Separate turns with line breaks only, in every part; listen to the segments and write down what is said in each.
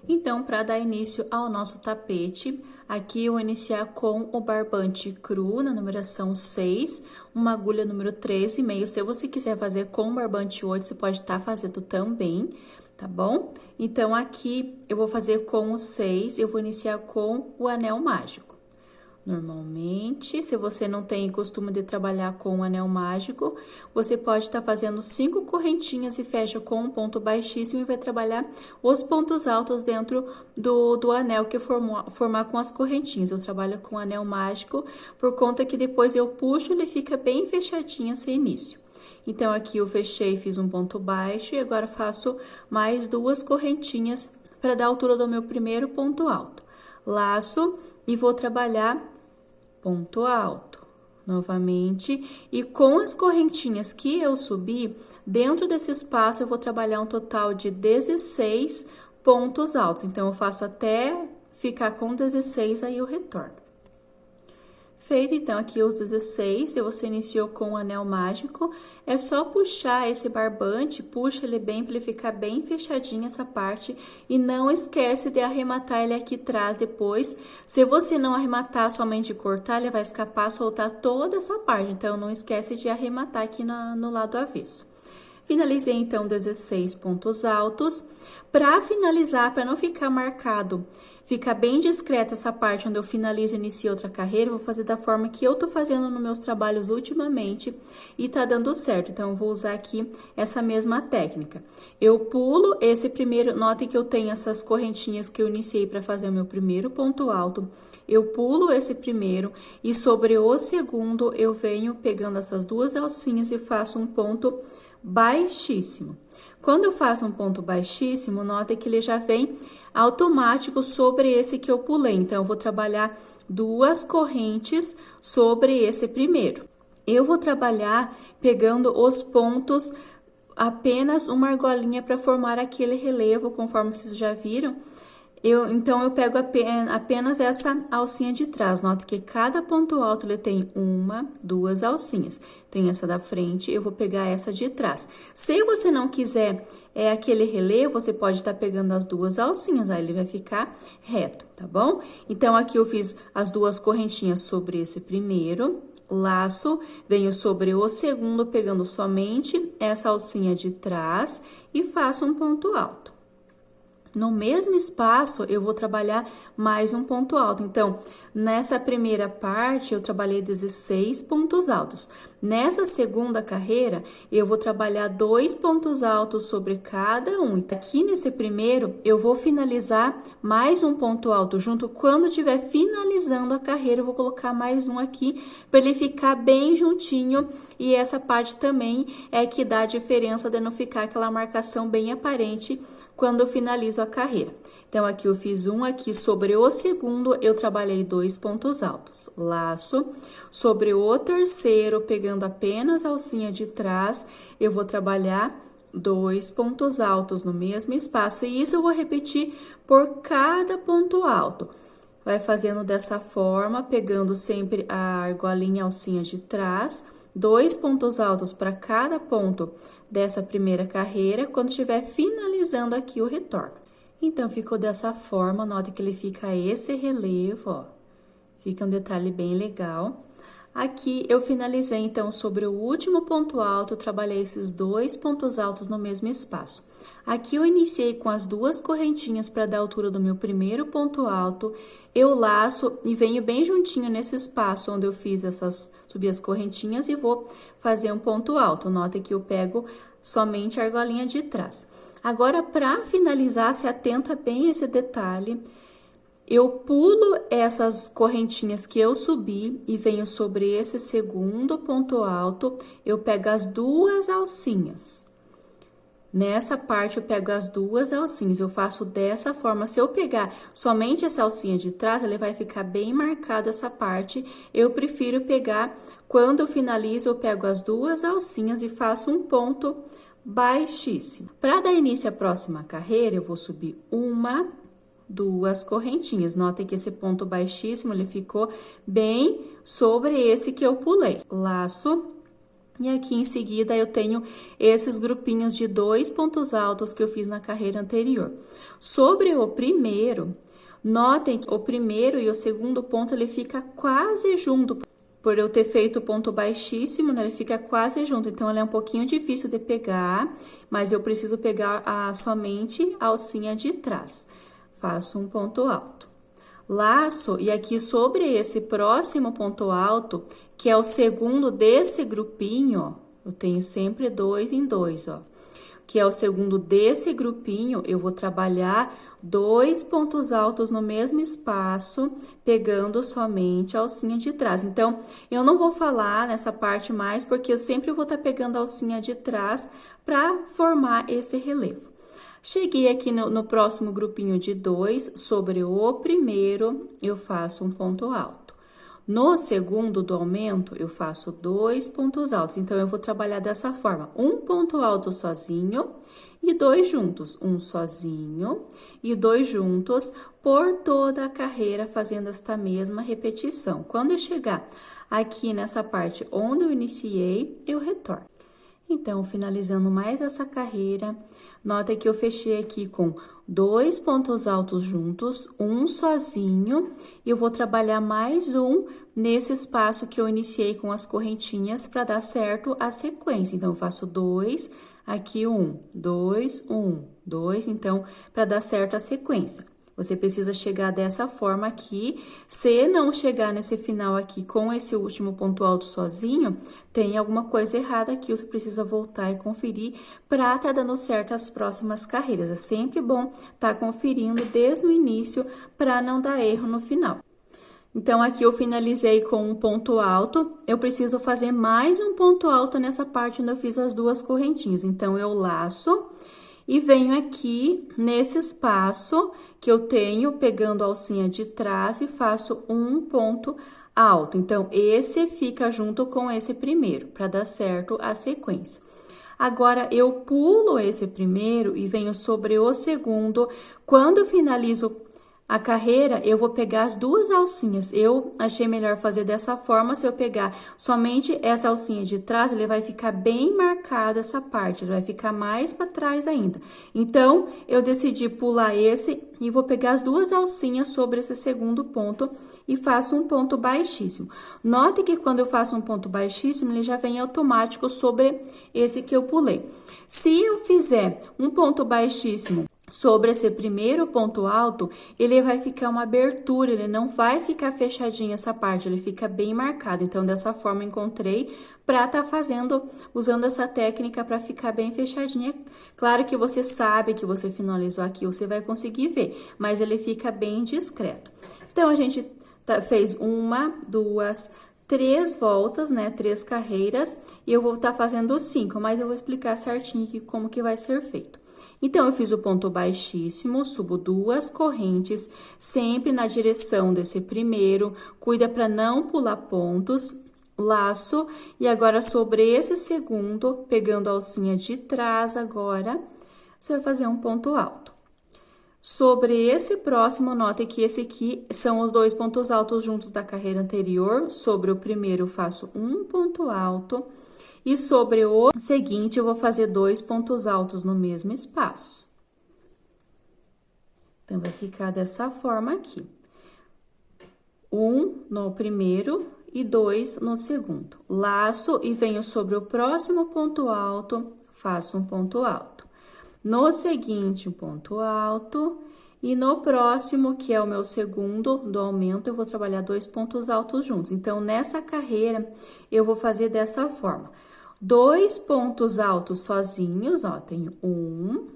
Então, para dar início ao nosso tapete, aqui eu vou iniciar com o barbante cru, na numeração 6, uma agulha número 13,5. Se você quiser fazer com barbante 8, você pode estar fazendo também, tá bom? Então, aqui eu vou fazer com o 6, eu vou iniciar com o anel mágico. Normalmente, se você não tem costume de trabalhar com o anel mágico, você pode estar fazendo 5 correntinhas e fecha com um ponto baixíssimo e vai trabalhar os pontos altos dentro do anel que formar com as correntinhas. Eu trabalho com o anel mágico por conta que depois eu puxo, ele fica bem fechadinho sem início. Então, aqui eu fechei, fiz um ponto baixo e agora faço mais 2 correntinhas para dar a altura do meu primeiro ponto alto. Laço e vou trabalhar ponto alto, novamente, e com as correntinhas que eu subi, dentro desse espaço eu vou trabalhar um total de 16 pontos altos. Então, eu faço até ficar com 16, aí eu retorno. Feito, então, aqui os 16, se você iniciou com o anel mágico, é só puxar esse barbante, puxa ele bem para ele ficar bem fechadinho essa parte e não esquece de arrematar ele aqui atrás depois. Se você não arrematar, somente cortar, ele vai escapar, soltar toda essa parte, então não esquece de arrematar aqui no lado avesso. Finalizei, então, 16 pontos altos. Para finalizar, para não ficar marcado, fica bem discreta essa parte onde eu finalizo e inicio outra carreira, eu vou fazer da forma que eu tô fazendo nos meus trabalhos ultimamente e tá dando certo. Então, eu vou usar aqui essa mesma técnica. Eu pulo esse primeiro, notem que eu tenho essas correntinhas que eu iniciei para fazer o meu primeiro ponto alto. Eu pulo esse primeiro e sobre o segundo eu venho pegando essas 2 alcinhas e faço um ponto baixíssimo. Quando eu faço um ponto baixíssimo, nota que ele já vem automático sobre esse que eu pulei. Então, eu vou trabalhar 2 correntes sobre esse primeiro. Eu vou trabalhar pegando os pontos, apenas uma argolinha para formar aquele relevo, conforme vocês já viram. Então, eu pego apenas essa alcinha de trás. Nota que cada ponto alto ele tem 1, 2 alcinhas. Tem essa da frente, eu vou pegar essa de trás. Se você não quiser aquele relevo, você pode estar pegando as 2 alcinhas, aí ele vai ficar reto, tá bom? Então, aqui eu fiz as 2 correntinhas sobre esse primeiro, laço, venho sobre o segundo, pegando somente essa alcinha de trás e faço um ponto alto. No mesmo espaço, eu vou trabalhar mais um ponto alto. Então, nessa primeira parte, eu trabalhei 16 pontos altos. Nessa segunda carreira, eu vou trabalhar 2 pontos altos sobre cada um. Então, aqui nesse primeiro, eu vou finalizar mais um ponto alto junto. Quando estiver finalizando a carreira, eu vou colocar mais um aqui, para ele ficar bem juntinho. E essa parte também é que dá a diferença de não ficar aquela marcação bem aparente quando eu finalizo a carreira. Então, aqui eu fiz um, aqui sobre o segundo, eu trabalhei 2 pontos altos. Laço, sobre o terceiro, pegando apenas a alcinha de trás, eu vou trabalhar 2 pontos altos no mesmo espaço. E isso eu vou repetir por cada ponto alto. Vai fazendo dessa forma, pegando sempre a argolinha, alcinha de trás, 2 pontos altos para cada ponto dessa primeira carreira, quando estiver finalizando aqui o retorno. Então, ficou dessa forma, nota que ele fica esse relevo, ó, fica um detalhe bem legal. Aqui, eu finalizei, então, sobre o último ponto alto, trabalhei esses 2 pontos altos no mesmo espaço. Aqui, eu iniciei com as 2 correntinhas para dar a altura do meu primeiro ponto alto, eu laço e venho bem juntinho nesse espaço onde eu fiz subi as correntinhas e vou fazer um ponto alto. Nota que eu pego somente a argolinha de trás. Agora, para finalizar, se atenta bem a esse detalhe. Eu pulo essas correntinhas que eu subi e venho sobre esse segundo ponto alto, eu pego as 2 alcinhas. Nessa parte, eu pego as 2 alcinhas, eu faço dessa forma. Se eu pegar somente essa alcinha de trás, ele vai ficar bem marcada essa parte. Eu prefiro pegar, quando eu finalizo, eu pego as 2 alcinhas e faço um ponto baixíssimo. Para dar início à próxima carreira, eu vou subir 1, 2 correntinhas. Notem que esse ponto baixíssimo, ele ficou bem sobre esse que eu pulei. Laço, E aqui em seguida eu tenho esses grupinhos de 2 pontos altos que eu fiz na carreira anterior. Sobre o primeiro, notem que o primeiro e o segundo ponto ele fica quase junto. Por eu ter feito o ponto baixíssimo, né, ele fica quase junto. Então, ele é um pouquinho difícil de pegar, mas eu preciso pegar somente a alcinha de trás. Faço um ponto alto. Laço, e aqui sobre esse próximo ponto alto, que é o segundo desse grupinho, ó, eu tenho sempre 2 em 2, ó. Que é o segundo desse grupinho, eu vou trabalhar 2 pontos altos no mesmo espaço, pegando somente a alcinha de trás. Então, eu não vou falar nessa parte mais, porque eu sempre vou estar pegando a alcinha de trás para formar esse relevo. Cheguei aqui no próximo grupinho de 2, sobre o primeiro, eu faço um ponto alto. No segundo do aumento, eu faço 2 pontos altos. Então, eu vou trabalhar dessa forma. Um ponto alto sozinho e 2 juntos. Um sozinho e 2 juntos por toda a carreira, fazendo esta mesma repetição. Quando eu chegar aqui nessa parte onde eu iniciei, eu retorno. Então, finalizando mais essa carreira, nota que eu fechei aqui com 2 pontos altos juntos, um sozinho, e eu vou trabalhar mais um nesse espaço que eu iniciei com as correntinhas para dar certo a sequência. Então, eu faço 2, aqui 1, 2, 1, 2, então, para dar certo a sequência. Você precisa chegar dessa forma aqui. Se não chegar nesse final aqui com esse último ponto alto sozinho, tem alguma coisa errada aqui. Você precisa voltar e conferir para estar dando certo as próximas carreiras. É sempre bom estar conferindo desde o início para não dar erro no final. Então, aqui eu finalizei com um ponto alto. Eu preciso fazer mais um ponto alto nessa parte onde eu fiz as 2 correntinhas. Então, eu laço e venho aqui nesse espaço que eu tenho, pegando a alcinha de trás e faço um ponto alto. Então, esse fica junto com esse primeiro, para dar certo a sequência. Agora, eu pulo esse primeiro e venho sobre o segundo. Quando eu finalizo a carreira, eu vou pegar as 2 alcinhas. Eu achei melhor fazer dessa forma. Se eu pegar somente essa alcinha de trás, ele vai ficar bem marcada essa parte, ele vai ficar mais para trás ainda. Então, eu decidi pular esse e vou pegar as 2 alcinhas sobre esse segundo ponto e faço um ponto baixíssimo. Note que quando eu faço um ponto baixíssimo, ele já vem automático sobre esse que eu pulei. Se eu fizer um ponto baixíssimo sobre esse primeiro ponto alto, ele vai ficar uma abertura, ele não vai ficar fechadinho essa parte, ele fica bem marcado. Então, dessa forma, encontrei para estar usando essa técnica para ficar bem fechadinha. Claro que você sabe que você finalizou aqui, você vai conseguir ver, mas ele fica bem discreto. Então, a gente fez 1, 2, 3 voltas, né? 3 carreiras, e eu vou estar fazendo 5, mas eu vou explicar certinho aqui como que vai ser feito. Então, eu fiz o ponto baixíssimo, subo 2 correntes, sempre na direção desse primeiro, cuida para não pular pontos, laço, e agora sobre esse segundo, pegando a alcinha de trás agora, você vai fazer um ponto alto. Sobre esse próximo, note que esse aqui são os 2 pontos altos juntos da carreira anterior. Sobre o primeiro, eu faço um ponto alto. E sobre o seguinte, eu vou fazer 2 pontos altos no mesmo espaço. Então, vai ficar dessa forma aqui. 1 no primeiro e 2 no segundo. Laço e venho sobre o próximo ponto alto, faço um ponto alto. No seguinte, um ponto alto. E no próximo, que é o meu segundo do aumento, eu vou trabalhar 2 pontos altos juntos. Então, nessa carreira, eu vou fazer dessa forma. 2 pontos altos sozinhos, ó, tenho 1,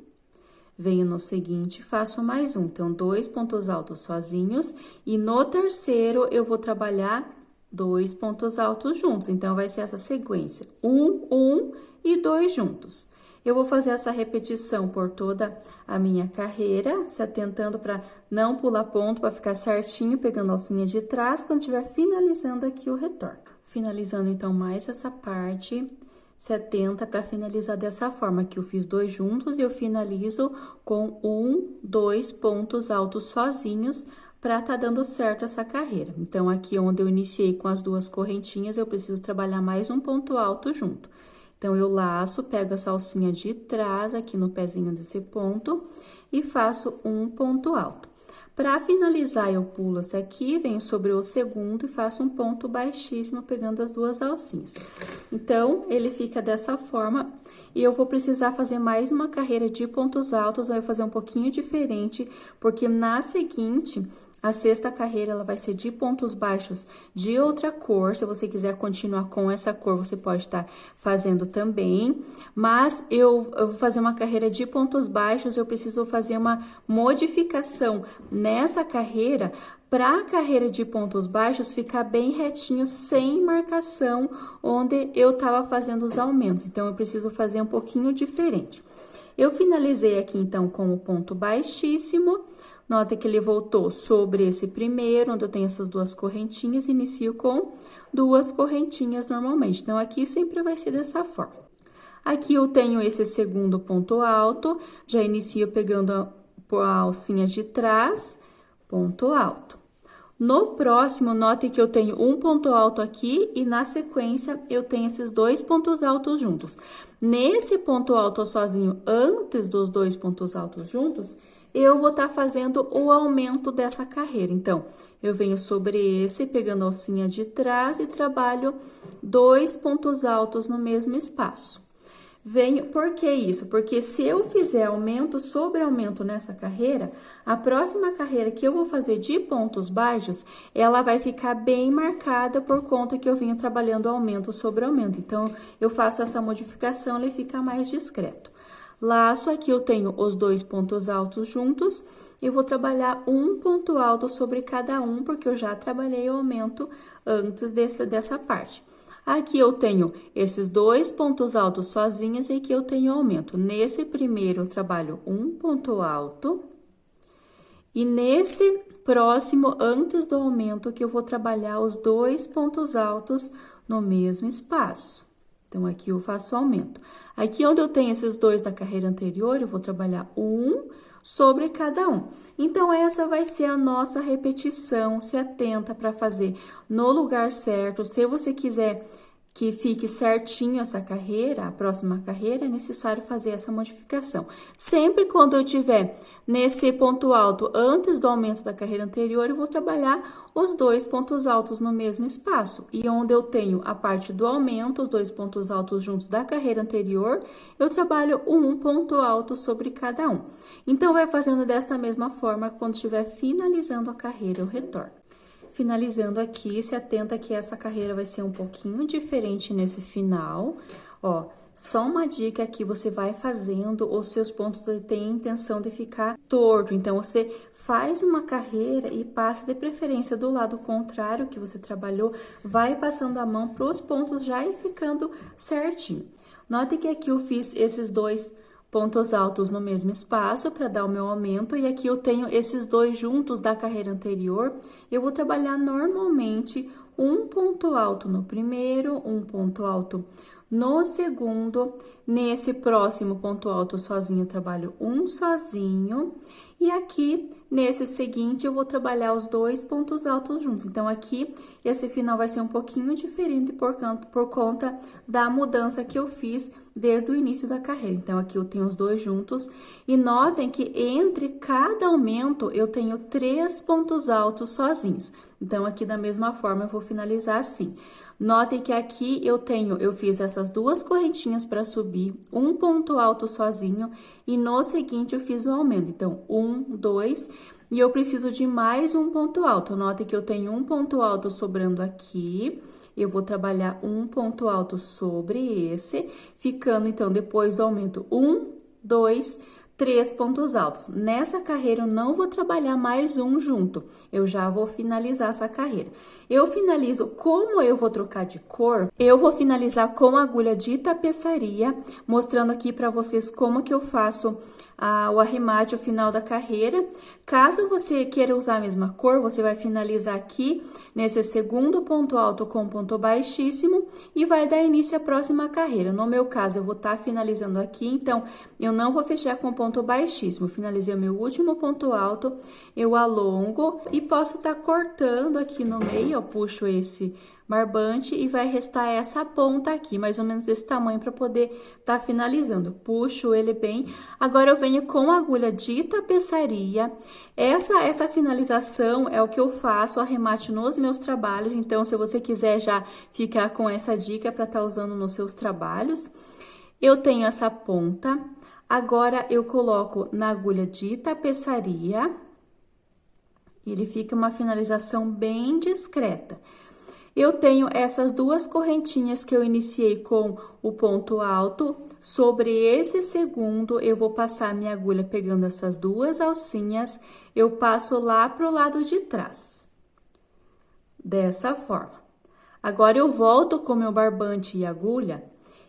venho no seguinte, faço mais um. Então, 2 pontos altos sozinhos, e no terceiro, eu vou trabalhar 2 pontos altos juntos. Então, vai ser essa sequência, 1, 1 e 2 juntos. Eu vou fazer essa repetição por toda a minha carreira, se atentando para não pular ponto, para ficar certinho, pegando a alcinha de trás, quando estiver finalizando aqui o retorno. Finalizando, então, mais essa parte, se atenta para finalizar dessa forma, que eu fiz 2 juntos e eu finalizo com 1, 2 pontos altos sozinhos para tá dando certo essa carreira. Então, aqui onde eu iniciei com as duas correntinhas, eu preciso trabalhar mais um ponto alto junto. Então, eu laço, pego essa alcinha de trás aqui no pezinho desse ponto e faço um ponto alto. Para finalizar, eu pulo esse aqui, venho sobre o segundo e faço um ponto baixíssimo, pegando as duas alcinhas. Então, ele fica dessa forma, e eu vou precisar fazer mais uma carreira de pontos altos, vai fazer um pouquinho diferente, porque na seguinte, a sexta carreira, ela vai ser de pontos baixos de outra cor. Se você quiser continuar com essa cor, você pode estar fazendo também. Mas eu vou fazer uma carreira de pontos baixos, eu preciso fazer uma modificação nessa carreira para a carreira de pontos baixos ficar bem retinho, sem marcação, onde eu estava fazendo os aumentos. Então, eu preciso fazer um pouquinho diferente. Eu finalizei aqui, então, com o ponto baixíssimo. Nota que ele voltou sobre esse primeiro, onde eu tenho essas duas correntinhas, e inicio com duas correntinhas normalmente. Então, aqui sempre vai ser dessa forma. Aqui eu tenho esse segundo ponto alto, já inicio pegando a alcinha de trás, ponto alto. No próximo, note que eu tenho um ponto alto aqui e na sequência eu tenho esses dois pontos altos juntos. Nesse ponto alto sozinho, antes dos dois pontos altos juntos, eu vou estar fazendo o aumento dessa carreira. Então, eu venho sobre esse, pegando a alcinha de trás e trabalho dois pontos altos no mesmo espaço. Por que isso? Porque se eu fizer aumento sobre aumento nessa carreira, a próxima carreira que eu vou fazer de pontos baixos, ela vai ficar bem marcada por conta que eu venho trabalhando aumento sobre aumento. Então, eu faço essa modificação, ele fica mais discreto. Laço, aqui eu tenho os dois pontos altos juntos, eu vou trabalhar um ponto alto sobre cada um, porque eu já trabalhei o aumento antes dessa parte. Aqui eu tenho esses dois pontos altos sozinhos e aqui eu tenho aumento. Nesse primeiro eu trabalho um ponto alto e nesse próximo, antes do aumento, que eu vou trabalhar os dois pontos altos no mesmo espaço. Então, aqui eu faço o aumento. Aqui onde eu tenho esses dois da carreira anterior, eu vou trabalhar um sobre cada um. Então, essa vai ser a nossa repetição. Se atenta para fazer no lugar certo. Se você quiser que fique certinho essa carreira, a próxima carreira, é necessário fazer essa modificação. Sempre quando eu tiver nesse ponto alto, antes do aumento da carreira anterior, eu vou trabalhar os dois pontos altos no mesmo espaço. E onde eu tenho a parte do aumento, os dois pontos altos juntos da carreira anterior, eu trabalho um ponto alto sobre cada um. Então, vai fazendo desta mesma forma, quando estiver finalizando a carreira, eu retorno. Finalizando aqui, se atenta que essa carreira vai ser um pouquinho diferente nesse final, ó. Só uma dica aqui, você vai fazendo, os seus pontos têm a intenção de ficar torto. Então, você faz uma carreira e passa de preferência do lado contrário que você trabalhou, vai passando a mão para os pontos já e ficando certinho. Note que aqui eu fiz esses dois pontos altos no mesmo espaço para dar o meu aumento, e aqui eu tenho esses dois juntos da carreira anterior. Eu vou trabalhar normalmente um ponto alto no primeiro, um ponto alto no segundo. Nesse próximo ponto alto sozinho, eu trabalho um sozinho. E aqui, nesse seguinte, eu vou trabalhar os dois pontos altos juntos. Então, aqui, esse final vai ser um pouquinho diferente por conta da mudança que eu fiz desde o início da carreira. Então, aqui eu tenho os dois juntos. E notem que entre cada aumento, eu tenho 3 pontos altos sozinhos. Então, aqui da mesma forma, eu vou finalizar assim. Notem que aqui eu fiz essas duas correntinhas para subir, um ponto alto sozinho, e no seguinte eu fiz o aumento. Então, 1, 2, e eu preciso de mais um ponto alto. Notem que eu tenho um ponto alto sobrando aqui, eu vou trabalhar um ponto alto sobre esse, ficando então depois do aumento 1, 2, 3 pontos altos. Nessa carreira, eu não vou trabalhar mais um junto, eu já vou finalizar essa carreira. Eu finalizo, como eu vou trocar de cor, eu vou finalizar com agulha de tapeçaria, mostrando aqui para vocês como que eu faço o arremate ao final da carreira. Caso você queira usar a mesma cor, você vai finalizar aqui nesse segundo ponto alto com ponto baixíssimo e vai dar início à próxima carreira. No meu caso, eu vou estar finalizando aqui, então eu não vou fechar com ponto ponto baixíssimo. Finalizei o meu último ponto alto, eu alongo e posso estar cortando aqui no meio, eu puxo esse barbante e vai restar essa ponta aqui, mais ou menos desse tamanho, para poder estar finalizando. Puxo ele bem. Agora, eu venho com a agulha de tapeçaria. Essa finalização é o que eu faço, arremate nos meus trabalhos. Então, se você quiser já ficar com essa dica para estar usando nos seus trabalhos. Eu tenho essa ponta. Agora, eu coloco na agulha de tapeçaria. Ele fica uma finalização bem discreta. Eu tenho essas duas correntinhas que eu iniciei com o ponto alto. Sobre esse segundo, eu vou passar minha agulha pegando essas duas alcinhas, eu passo lá pro lado de trás. Dessa forma. Agora, eu volto com meu barbante e agulha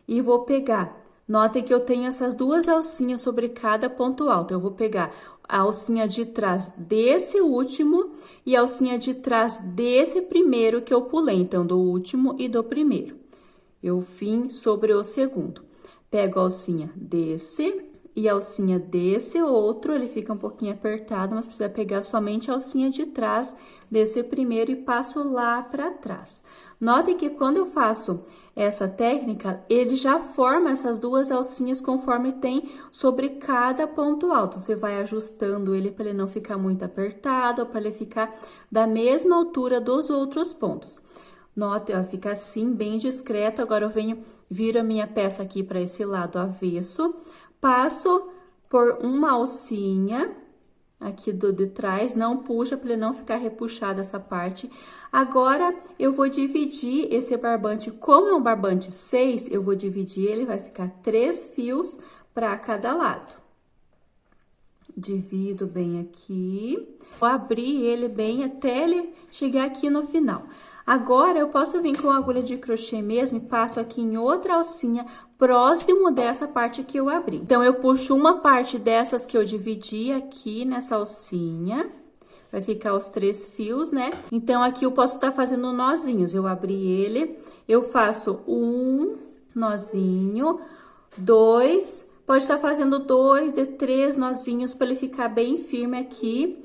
e vou pegar. Notem que eu tenho essas duas alcinhas sobre cada ponto alto. Eu vou pegar a alcinha de trás desse último e a alcinha de trás desse primeiro que eu pulei. Então, do último e do primeiro. Eu vim sobre o segundo. Pego a alcinha desse e a alcinha desse outro. Ele fica um pouquinho apertado, mas precisa pegar somente a alcinha de trás desse primeiro e passo lá para trás. Notem que quando eu faço essa técnica, ele já forma essas duas alcinhas conforme tem sobre cada ponto alto. Você vai ajustando ele para ele não ficar muito apertado, para ele ficar da mesma altura dos outros pontos. Note, ó, fica assim, bem discreto. Agora, eu viro a minha peça aqui para esse lado avesso, passo por uma alcinha aqui de trás, não puxa para ele não ficar repuxada essa parte. Agora, eu vou dividir esse barbante, como é um barbante 6, eu vou dividir ele, vai ficar 3 fios para cada lado. Divido bem aqui, vou abrir ele bem até ele chegar aqui no final. Agora, eu posso vir com a agulha de crochê mesmo e passo aqui em outra alcinha próximo dessa parte que eu abri. Então, eu puxo uma parte dessas que eu dividi aqui nessa alcinha. Vai ficar os 3 fios, né? Então, aqui eu posso estar fazendo nozinhos. Eu abri ele, eu faço um nozinho, 2, pode estar fazendo 2 de 3 nozinhos para ele ficar bem firme aqui.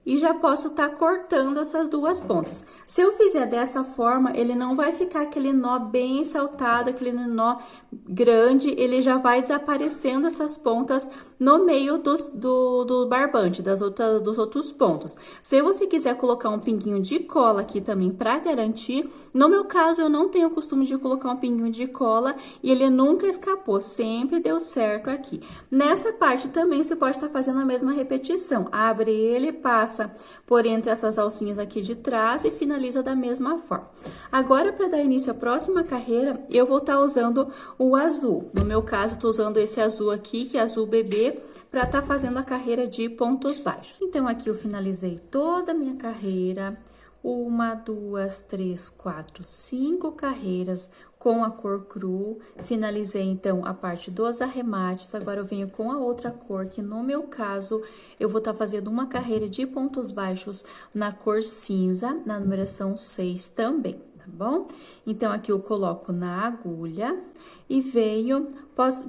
E já posso estar cortando essas duas pontas. Se eu fizer dessa forma, ele não vai ficar aquele nó bem saltado, aquele nó grande, ele já vai desaparecendo essas pontas no meio do barbante, dos outros pontos. Se você quiser colocar um pinguinho de cola aqui também para garantir, no meu caso, eu não tenho o costume de colocar um pinguinho de cola e ele nunca escapou, sempre deu certo aqui. Nessa parte também, você pode estar fazendo a mesma repetição. Abre ele, passa por entre essas alcinhas aqui de trás e finaliza da mesma forma. Agora, para dar início à próxima carreira, eu vou estar usando o azul. No meu caso, estou usando esse azul aqui, que é azul bebê, para estar fazendo a carreira de pontos baixos. Então, aqui eu finalizei toda a minha carreira. 1, 2, 3, 4, 5 carreiras com a cor cru. Finalizei, então, a parte dos arremates. Agora, eu venho com a outra cor, que no meu caso, eu vou estar fazendo uma carreira de pontos baixos na cor cinza, na numeração 6 também, tá bom? Então, aqui eu coloco na agulha e venho,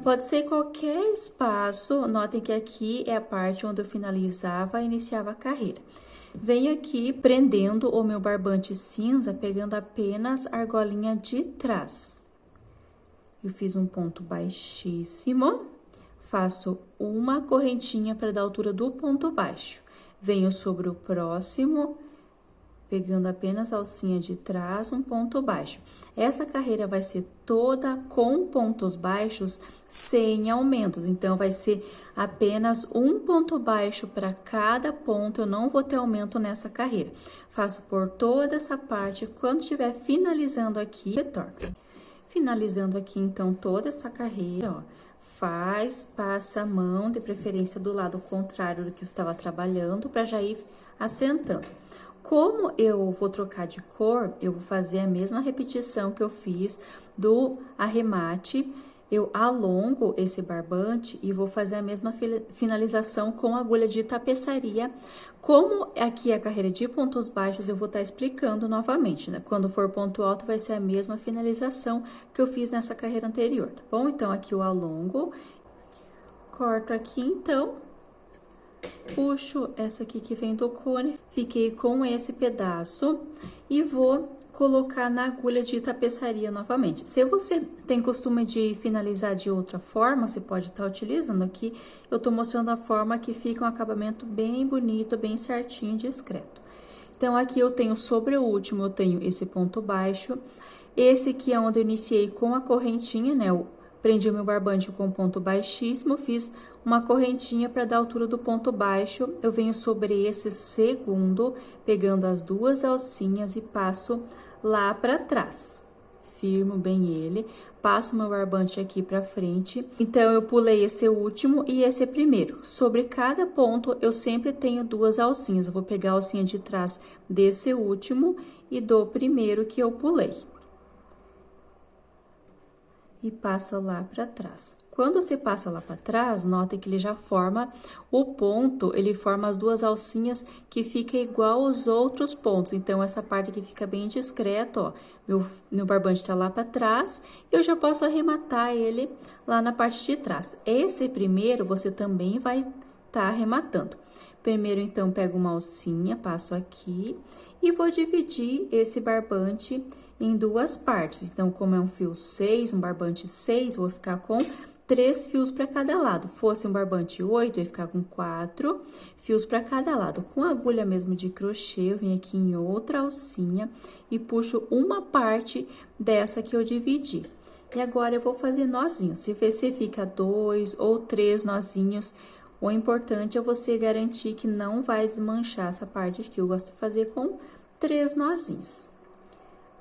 pode ser qualquer espaço. Notem que aqui é a parte onde eu finalizava e iniciava a carreira. Venho aqui prendendo o meu barbante cinza, pegando apenas a argolinha de trás. Eu fiz um ponto baixíssimo, faço uma correntinha para dar a altura do ponto baixo. Venho sobre o próximo, pegando apenas a alcinha de trás, um ponto baixo. Essa carreira vai ser toda com pontos baixos, sem aumentos. Então, vai ser apenas um ponto baixo para cada ponto, eu não vou ter aumento nessa carreira. Faço por toda essa parte, quando estiver finalizando aqui, retorno. Finalizando aqui, então, toda essa carreira, ó, passa a mão, de preferência do lado contrário do que eu estava trabalhando, para já ir assentando. Como eu vou trocar de cor, eu vou fazer a mesma repetição que eu fiz do arremate. Eu alongo esse barbante e vou fazer a mesma finalização com agulha de tapeçaria. Como aqui é a carreira de pontos baixos, eu vou estar explicando novamente, né? Quando for ponto alto, vai ser a mesma finalização que eu fiz nessa carreira anterior, tá bom? Então, aqui eu alongo, corto aqui, então, puxo essa aqui que vem do cone, fiquei com esse pedaço e vou colocar na agulha de tapeçaria novamente. Se você tem costume de finalizar de outra forma, você pode estar utilizando aqui. Eu tô mostrando a forma que fica um acabamento bem bonito, bem certinho, discreto. Então, aqui eu tenho sobre o último, eu tenho esse ponto baixo. Esse aqui é onde eu iniciei com a correntinha, né? Eu prendi o meu barbante com ponto baixíssimo, fiz uma correntinha para dar a altura do ponto baixo. Eu venho sobre esse segundo, pegando as duas alcinhas e passo lá para trás. Firmo bem ele, passo meu barbante aqui para frente. Então, eu pulei esse último e esse primeiro. Sobre cada ponto, eu sempre tenho duas alcinhas. Eu vou pegar a alcinha de trás desse último e do primeiro que eu pulei. E passa lá para trás. Quando você passa lá para trás, nota que ele já forma o ponto, ele forma as duas alcinhas que fica igual aos outros pontos. Então, essa parte aqui fica bem discreto, ó. Meu barbante tá lá para trás, eu já posso arrematar ele lá na parte de trás. Esse primeiro, você também vai tá arrematando. Primeiro, então, pego uma alcinha, passo aqui e vou dividir esse barbante em duas partes. Então, como é um fio 6, um barbante 6, vou ficar com 3 fios para cada lado. Fosse um barbante 8, eu ia ficar com 4 fios para cada lado. Com a agulha mesmo de crochê, eu venho aqui em outra alcinha e puxo uma parte dessa que eu dividi. E agora, eu vou fazer nozinho. Se você fica 2 ou 3 nozinhos, o importante é você garantir que não vai desmanchar essa parte aqui. Eu gosto de fazer com 3 nozinhos.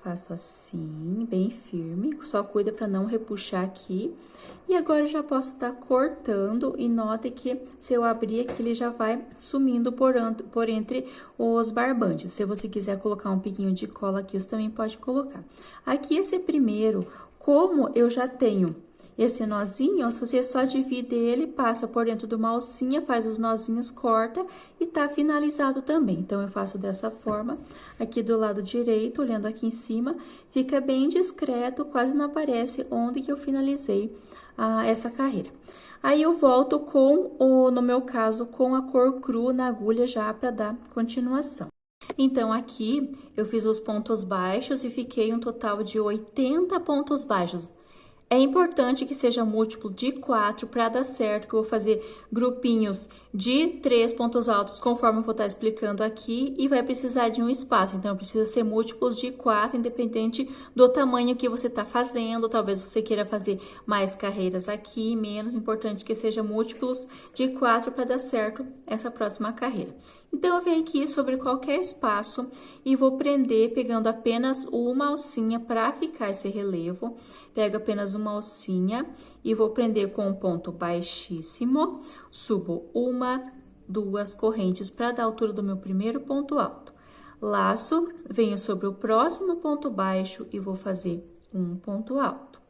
Faço assim, bem firme, só cuida para não repuxar aqui. E agora, eu já posso estar cortando e note que se eu abrir aqui, ele já vai sumindo por entre os barbantes. Se você quiser colocar um piquinho de cola aqui, você também pode colocar. Aqui, esse primeiro, como eu já tenho esse nozinho, se você só divide ele, passa por dentro de uma alcinha, faz os nozinhos, corta e tá finalizado também. Então, eu faço dessa forma, aqui do lado direito, olhando aqui em cima, fica bem discreto, quase não aparece onde que eu finalizei essa carreira. Aí, eu volto no meu caso, com a cor cru na agulha já para dar continuação. Então, aqui, eu fiz os pontos baixos e fiquei um total de 80 pontos baixos. É importante que seja múltiplo de 4 para dar certo, que eu vou fazer grupinhos de 3 pontos altos, conforme eu vou estar explicando aqui, e vai precisar de um espaço. Então, precisa ser múltiplos de 4, independente do tamanho que você está fazendo. Talvez você queira fazer mais carreiras aqui, menos. Importante que seja múltiplos de 4 para dar certo essa próxima carreira. Então, eu venho aqui sobre qualquer espaço e vou prender pegando apenas uma alcinha para ficar esse relevo. Pego apenas uma alcinha e vou prender com um ponto baixíssimo, subo 1, 2 correntes para dar a altura do meu primeiro ponto alto. Laço, venho sobre o próximo ponto baixo e vou fazer um ponto alto.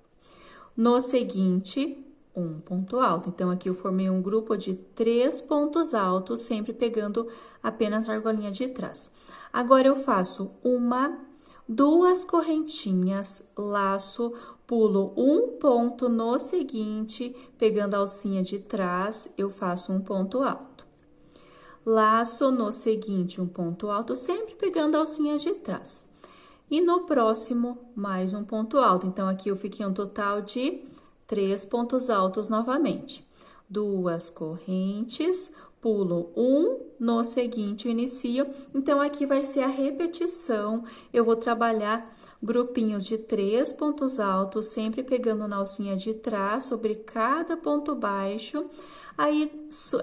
No seguinte, um ponto alto. Então, aqui eu formei um grupo de 3 pontos altos, sempre pegando apenas a argolinha de trás. Agora, eu faço 1, 2 correntinhas, laço, pulo um ponto no seguinte, pegando a alcinha de trás, eu faço um ponto alto. Laço no seguinte, um ponto alto, sempre pegando a alcinha de trás. E no próximo, mais um ponto alto. Então, aqui eu fiquei um total de 3 pontos altos novamente. 2 correntes, pulo um, no seguinte eu inicio. Então, aqui vai ser a repetição. Eu vou trabalhar grupinhos de 3 pontos altos, sempre pegando na alcinha de trás sobre cada ponto baixo. Aí,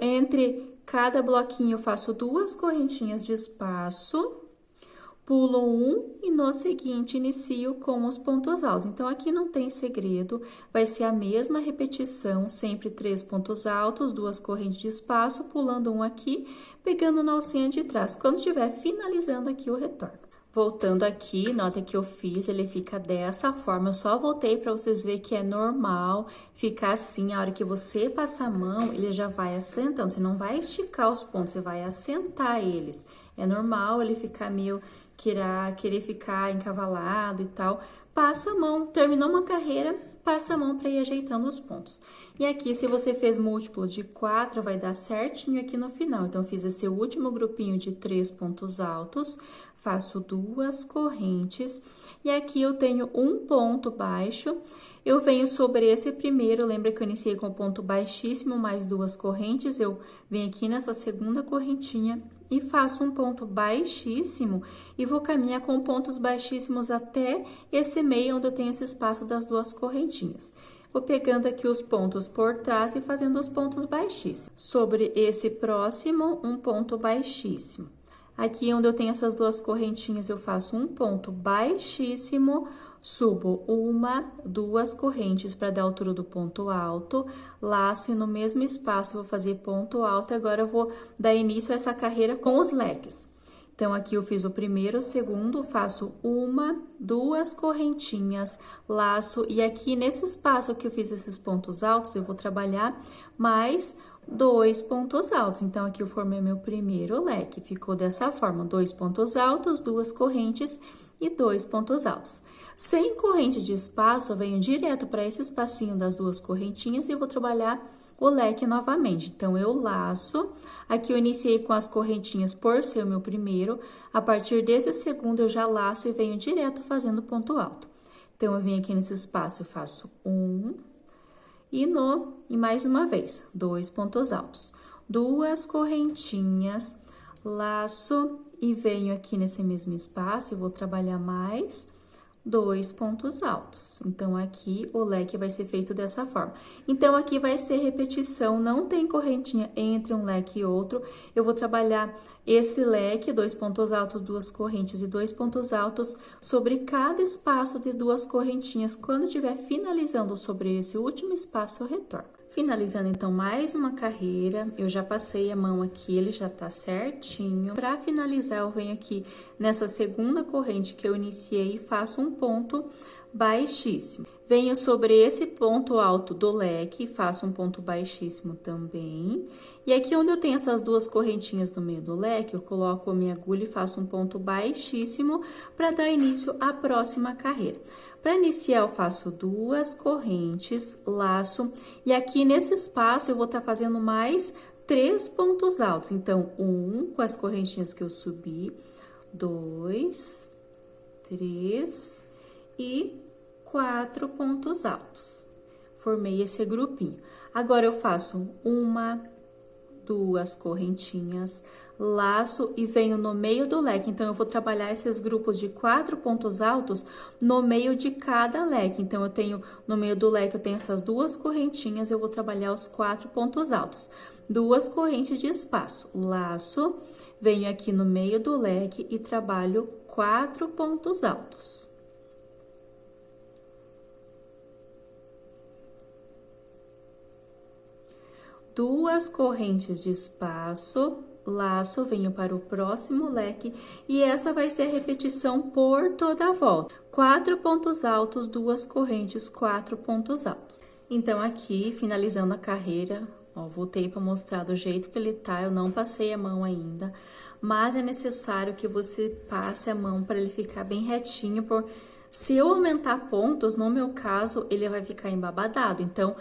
entre cada bloquinho, eu faço 2 correntinhas de espaço, pulo um e no seguinte inicio com os pontos altos. Então, aqui não tem segredo, vai ser a mesma repetição, sempre 3 pontos altos, 2 correntes de espaço, pulando um aqui, pegando na alcinha de trás. Quando estiver finalizando aqui, eu retorno. Voltando aqui, nota que eu fiz, ele fica dessa forma. Eu só voltei para vocês verem que é normal ficar assim. A hora que você passar a mão, ele já vai assentando. Você não vai esticar os pontos, você vai assentar eles. É normal ele ficar meio querer ficar encavalado e tal. Passa a mão, terminou uma carreira, passa a mão para ir ajeitando os pontos. E aqui, se você fez múltiplo de 4, vai dar certinho aqui no final. Então, eu fiz esse último grupinho de 3 pontos altos, faço 2 correntes, e aqui eu tenho um ponto baixo. Eu venho sobre esse primeiro, lembra que eu iniciei com ponto baixíssimo, mais 2 correntes, eu venho aqui nessa segunda correntinha e faço um ponto baixíssimo e vou caminhar com pontos baixíssimos até esse meio onde eu tenho esse espaço das 2 correntinhas. Vou pegando aqui os pontos por trás e fazendo os pontos baixíssimos. Sobre esse próximo, um ponto baixíssimo. Aqui onde eu tenho essas 2 correntinhas, eu faço um ponto baixíssimo, subo 1, 2 correntes para dar a altura do ponto alto, laço e no mesmo espaço vou fazer ponto alto, e agora eu vou dar início a essa carreira com os leques. Então, aqui eu fiz o primeiro, o segundo, faço 1, 2 correntinhas, laço, e aqui nesse espaço que eu fiz esses pontos altos, eu vou trabalhar mais 2 pontos altos. Então, aqui eu formei meu primeiro leque, ficou dessa forma, 2 pontos altos, 2 correntes e 2 pontos altos. Sem corrente de espaço, eu venho direto para esse espacinho das 2 correntinhas e vou trabalhar o leque novamente. Então, eu laço, aqui eu iniciei com as correntinhas por ser o meu primeiro, a partir desse segundo eu já laço e venho direto fazendo ponto alto. Então, eu venho aqui nesse espaço, eu faço 1, e mais uma vez, 2 pontos altos, 2 correntinhas, laço e venho aqui nesse mesmo espaço e vou trabalhar mais 2 pontos altos. Então, aqui o leque vai ser feito dessa forma. Então, aqui vai ser repetição, não tem correntinha entre um leque e outro. Eu vou trabalhar esse leque, 2 pontos altos, 2 correntes e 2 pontos altos sobre cada espaço de 2 correntinhas. Quando estiver finalizando sobre esse último espaço, eu retorno. Finalizando, então, mais uma carreira, eu já passei a mão aqui, ele já tá certinho. Para finalizar, eu venho aqui nessa segunda corrente que eu iniciei e faço um ponto baixíssimo. Venho sobre esse ponto alto do leque, faço um ponto baixíssimo também. E aqui onde eu tenho essas 2 correntinhas no meio do leque, eu coloco a minha agulha e faço um ponto baixíssimo para dar início à próxima carreira. Para iniciar, eu faço 2 correntes, laço, e aqui nesse espaço eu vou estar fazendo mais 3 pontos altos. Então, 1 com as correntinhas que eu subi, 2, 3 e 4 pontos altos. Formei esse grupinho. Agora, eu faço 1, 2 correntinhas, laço e venho no meio do leque. Então, eu vou trabalhar esses grupos de 4 pontos altos no meio de cada leque. Então, eu tenho, no meio do leque, eu tenho essas 2 correntinhas, eu vou trabalhar os 4 pontos altos. 2 correntes de espaço, laço, venho aqui no meio do leque e trabalho 4 pontos altos. Duas correntes de espaço, laço, venho para o próximo leque e essa vai ser a repetição por toda a volta. 4 pontos altos, 2 correntes, 4 pontos altos. Então, aqui, finalizando a carreira, ó, voltei para mostrar do jeito que ele tá, eu não passei a mão ainda, mas é necessário que você passe a mão para ele ficar bem retinho, se eu aumentar pontos, no meu caso, ele vai ficar embabadado, então...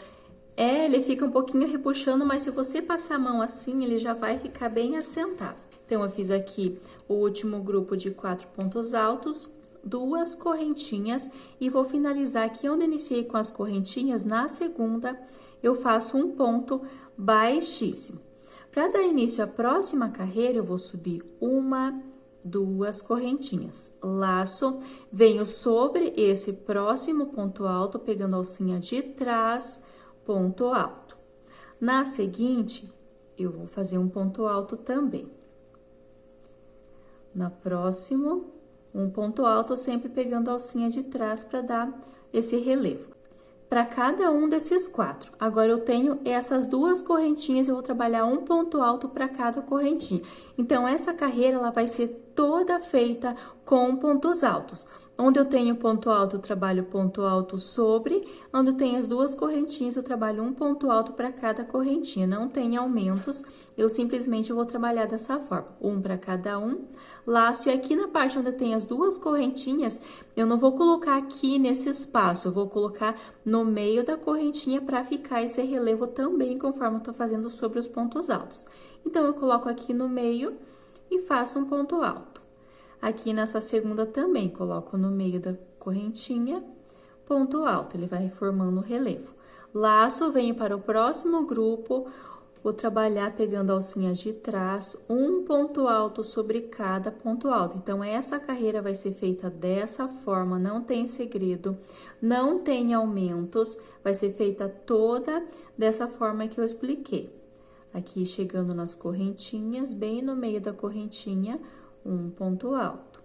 ele fica um pouquinho repuxando, mas se você passar a mão assim, ele já vai ficar bem assentado. Então, eu fiz aqui o último grupo de 4 pontos altos, 2 correntinhas e vou finalizar aqui onde eu iniciei com as correntinhas, na segunda, eu faço um ponto baixíssimo. Para dar início à próxima carreira, eu vou subir 1, 2 correntinhas, laço, venho sobre esse próximo ponto alto, pegando a alcinha de trás, ponto alto. Na seguinte, eu vou fazer um ponto alto também. Na próximo, um ponto alto, sempre pegando a alcinha de trás para dar esse relevo. Para cada um desses 4. Agora, eu tenho essas 2 correntinhas, eu vou trabalhar um ponto alto para cada correntinha. Então, essa carreira, ela vai ser toda feita com pontos altos. Onde eu tenho ponto alto, eu trabalho ponto alto sobre. Onde eu tenho as duas correntinhas, eu trabalho um ponto alto para cada correntinha. Não tem aumentos, eu simplesmente vou trabalhar dessa forma. Um para cada um. Laço, e aqui na parte onde tem as duas correntinhas, eu não vou colocar aqui nesse espaço, eu vou colocar no meio da correntinha para ficar esse relevo também, conforme eu tô fazendo sobre os pontos altos. Então, eu coloco aqui no meio e faço um ponto alto. Aqui nessa segunda também, coloco no meio da correntinha, ponto alto, ele vai formando o relevo. Laço, venho para o próximo grupo, vou trabalhar pegando a alcinha de trás, um ponto alto sobre cada ponto alto. Então, essa carreira vai ser feita dessa forma, não tem segredo, não tem aumentos, vai ser feita toda dessa forma que eu expliquei. Aqui, chegando nas correntinhas, bem no meio da correntinha, um ponto alto.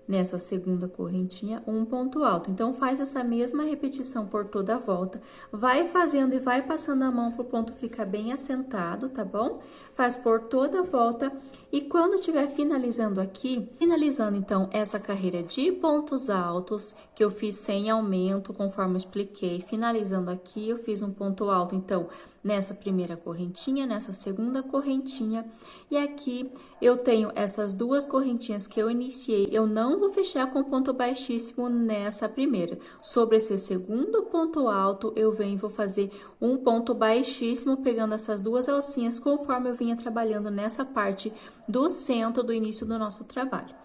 Nessa segunda correntinha, um ponto alto. Então, faz essa mesma repetição por toda a volta. Vai fazendo e vai passando a mão pro ponto ficar bem assentado, tá bom? Faz por toda a volta. E quando estiver finalizando aqui, finalizando, então, essa carreira de pontos altos, que eu fiz sem aumento, conforme eu expliquei. Finalizando aqui, eu fiz um ponto alto, então, nessa primeira correntinha, nessa segunda correntinha, e aqui eu tenho essas duas correntinhas que eu iniciei, eu não vou fechar com ponto baixíssimo nessa primeira. Sobre esse segundo ponto alto, eu venho e vou fazer um ponto baixíssimo, pegando essas duas alcinhas, conforme eu vinha trabalhando nessa parte do centro do início do nosso trabalho.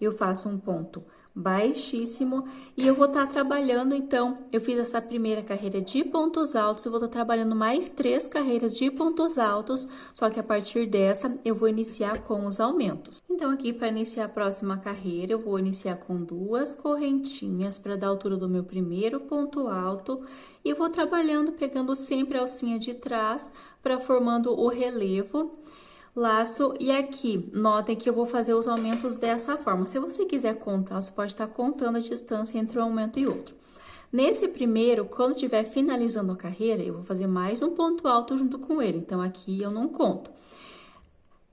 Eu faço um ponto baixíssimo e eu vou estar trabalhando, então, eu fiz essa primeira carreira de pontos altos, eu vou estar trabalhando mais 3 carreiras de pontos altos, só que a partir dessa eu vou iniciar com os aumentos. Então, aqui para iniciar a próxima carreira, eu vou iniciar com 2 correntinhas para dar a altura do meu primeiro ponto alto e vou trabalhando, pegando sempre a alcinha de trás para formando o relevo. Laço, e aqui, notem que eu vou fazer os aumentos dessa forma. Se você quiser contar, você pode estar contando a distância entre um aumento e outro. Nesse primeiro, quando estiver finalizando a carreira, eu vou fazer mais um ponto alto junto com ele. Então, aqui eu não conto.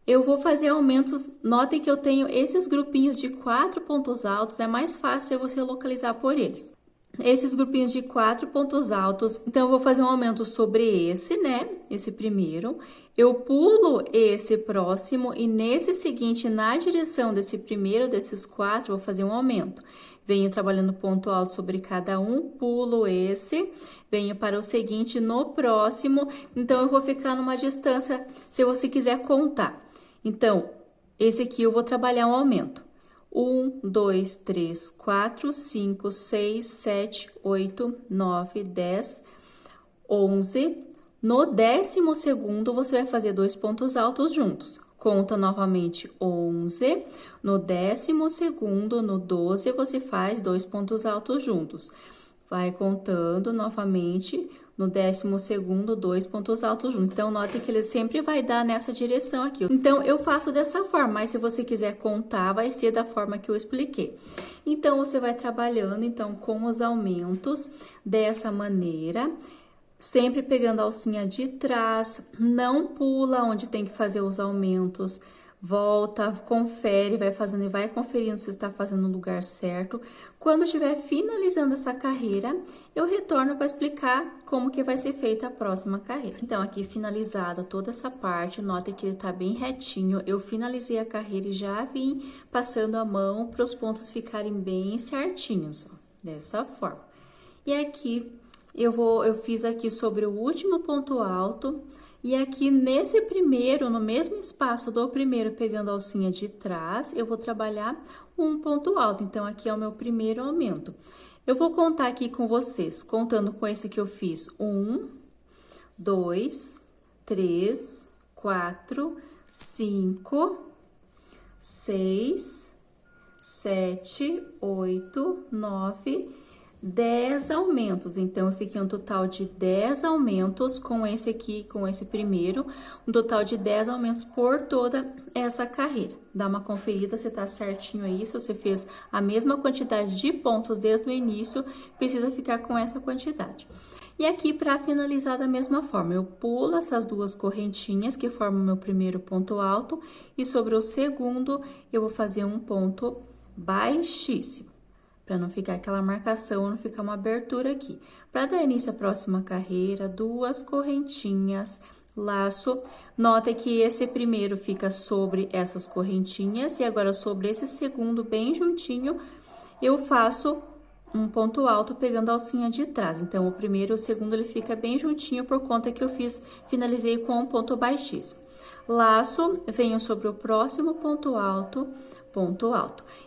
Eu vou fazer aumentos, notem que eu tenho esses grupinhos de 4 pontos altos, é mais fácil você localizar por eles. Esses grupinhos de 4 pontos altos, então eu vou fazer um aumento sobre esse, né? Esse primeiro. Eu pulo esse próximo e nesse seguinte, na direção desse primeiro, desses 4, vou fazer um aumento. Venho trabalhando ponto alto sobre cada um, pulo esse, venho para o seguinte no próximo. Então, eu vou ficar numa distância, se você quiser contar. Então, esse aqui eu vou trabalhar um aumento. 1, 2, 3, 4, 5, 6, 7, 8, 9, 10, 11. No 12º, você vai fazer 2 pontos altos juntos. Conta novamente 11. No 12º, no 12, você faz 2 pontos altos juntos. Vai contando novamente. No 12º, 2 pontos altos juntos. Então, note que ele sempre vai dar nessa direção aqui. Então, eu faço dessa forma, mas se você quiser contar, vai ser da forma que eu expliquei. Então, você vai trabalhando, então, com os aumentos dessa maneira, sempre pegando a alcinha de trás, não pula onde tem que fazer os aumentos, volta, confere, vai fazendo e vai conferindo se está fazendo no lugar certo. Quando estiver finalizando essa carreira, eu retorno para explicar como que vai ser feita a próxima carreira. Então, aqui finalizada toda essa parte, notem que ele tá bem retinho. Eu finalizei a carreira e já vim passando a mão para os pontos ficarem bem certinhos, ó, dessa forma. E aqui, eu fiz aqui sobre o último ponto alto. E aqui nesse primeiro, no mesmo espaço do primeiro, pegando a alcinha de trás, eu vou trabalhar um ponto alto. Então, aqui é o meu primeiro aumento. Eu vou contar aqui com vocês, contando com esse que eu fiz. 1, 2, 3, 4, 5, 6, 7, 8, 9, 10 aumentos. Então, eu fiquei um total de 10 aumentos com esse aqui, com esse primeiro, um total de 10 aumentos por toda essa carreira. Dá uma conferida se tá certinho aí, se você fez a mesma quantidade de pontos desde o início, precisa ficar com essa quantidade. E aqui, para finalizar da mesma forma, eu pulo essas 2 correntinhas que formam o meu primeiro ponto alto e sobre o segundo, eu vou fazer um ponto baixíssimo. para não ficar aquela marcação, não ficar uma abertura aqui. Para dar início à próxima carreira, 2 correntinhas, laço. Nota que esse primeiro fica sobre essas correntinhas e agora sobre esse segundo bem juntinho, eu faço um ponto alto pegando a alcinha de trás. Então, o primeiro e o segundo ele fica bem juntinho por conta que eu finalizei com um ponto baixíssimo. Laço, venho sobre o próximo ponto alto.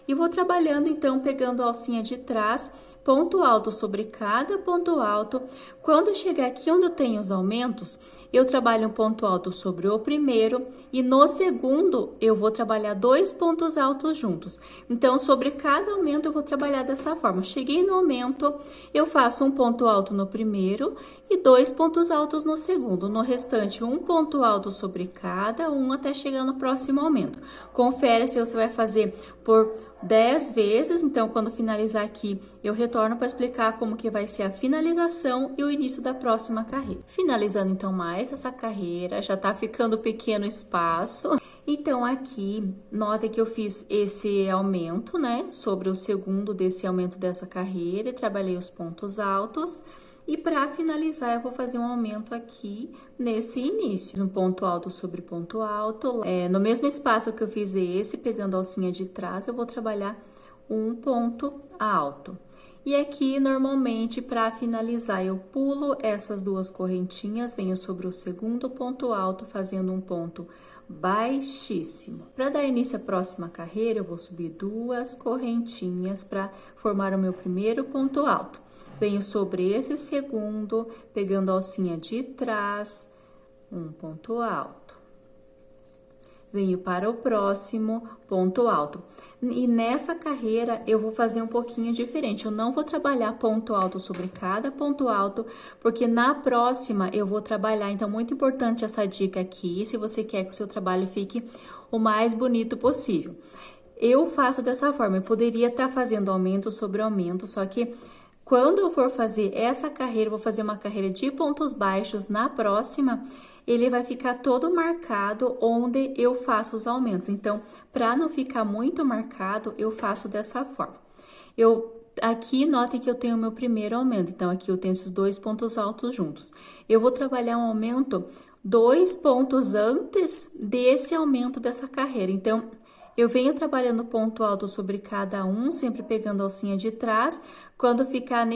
E vou trabalhando, então, pegando a alcinha de trás, ponto alto sobre cada ponto alto. Quando chegar aqui onde eu tenho os aumentos, eu trabalho um ponto alto sobre o primeiro e no segundo eu vou trabalhar 2 pontos altos juntos. Então, sobre cada aumento eu vou trabalhar dessa forma. Cheguei no aumento, eu faço um ponto alto no primeiro e 2 pontos altos no segundo. No restante, um ponto alto sobre cada um até chegar no próximo aumento. Confere se você vai fazer por 10 vezes, então quando finalizar aqui, eu retorno para explicar como que vai ser a finalização e o início da próxima carreira. Finalizando então mais essa carreira, já tá ficando pequeno espaço. Então aqui, nota que eu fiz esse aumento, né, sobre o segundo desse aumento dessa carreira e trabalhei os pontos altos. E para finalizar, eu vou fazer um aumento aqui nesse início. Um ponto alto sobre ponto alto. No mesmo espaço que eu fiz esse, pegando a alcinha de trás, eu vou trabalhar um ponto alto. E aqui, normalmente, para finalizar, eu pulo essas 2 correntinhas, venho sobre o segundo ponto alto, fazendo um ponto baixíssimo. Para dar início à próxima carreira, eu vou subir 2 correntinhas para formar o meu primeiro ponto alto. Venho sobre esse segundo, pegando a alcinha de trás, um ponto alto. Venho para o próximo ponto alto. E nessa carreira, eu vou fazer um pouquinho diferente. Eu não vou trabalhar ponto alto sobre cada ponto alto, porque na próxima eu vou trabalhar. Então, muito importante essa dica aqui, se você quer que o seu trabalho fique o mais bonito possível. Eu faço dessa forma, eu poderia estar fazendo aumento sobre aumento, só que quando eu for fazer essa carreira, eu vou fazer uma carreira de pontos baixos na próxima, ele vai ficar todo marcado onde eu faço os aumentos. Então, para não ficar muito marcado, eu faço dessa forma. Aqui, notem que eu tenho o meu primeiro aumento. Então, aqui eu tenho esses 2 pontos altos juntos. Eu vou trabalhar um aumento 2 pontos antes desse aumento dessa carreira. Então, eu venho trabalhando ponto alto sobre cada um, sempre pegando a alcinha de trás. Quando ficar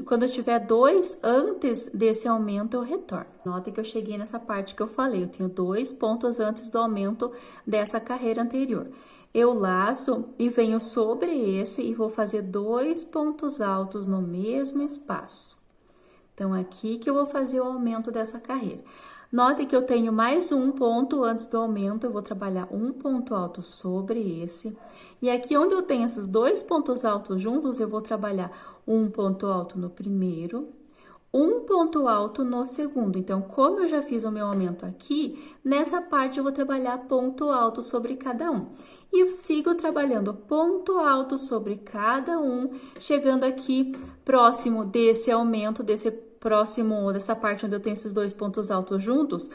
quando eu tiver 2 antes desse aumento, eu retorno. Nota que eu cheguei nessa parte que eu falei, eu tenho 2 pontos antes do aumento dessa carreira anterior. Eu laço e venho sobre esse e vou fazer 2 pontos altos no mesmo espaço. Então, aqui que eu vou fazer o aumento dessa carreira. Note que eu tenho mais um ponto antes do aumento, eu vou trabalhar um ponto alto sobre esse. E aqui onde eu tenho esses 2 pontos altos juntos, eu vou trabalhar um ponto alto no primeiro, um ponto alto no segundo. Então, como eu já fiz o meu aumento aqui, nessa parte eu vou trabalhar ponto alto sobre cada um. E eu sigo trabalhando ponto alto sobre cada um, chegando aqui próximo desse aumento, dessa parte onde eu tenho esses 2 pontos altos juntos.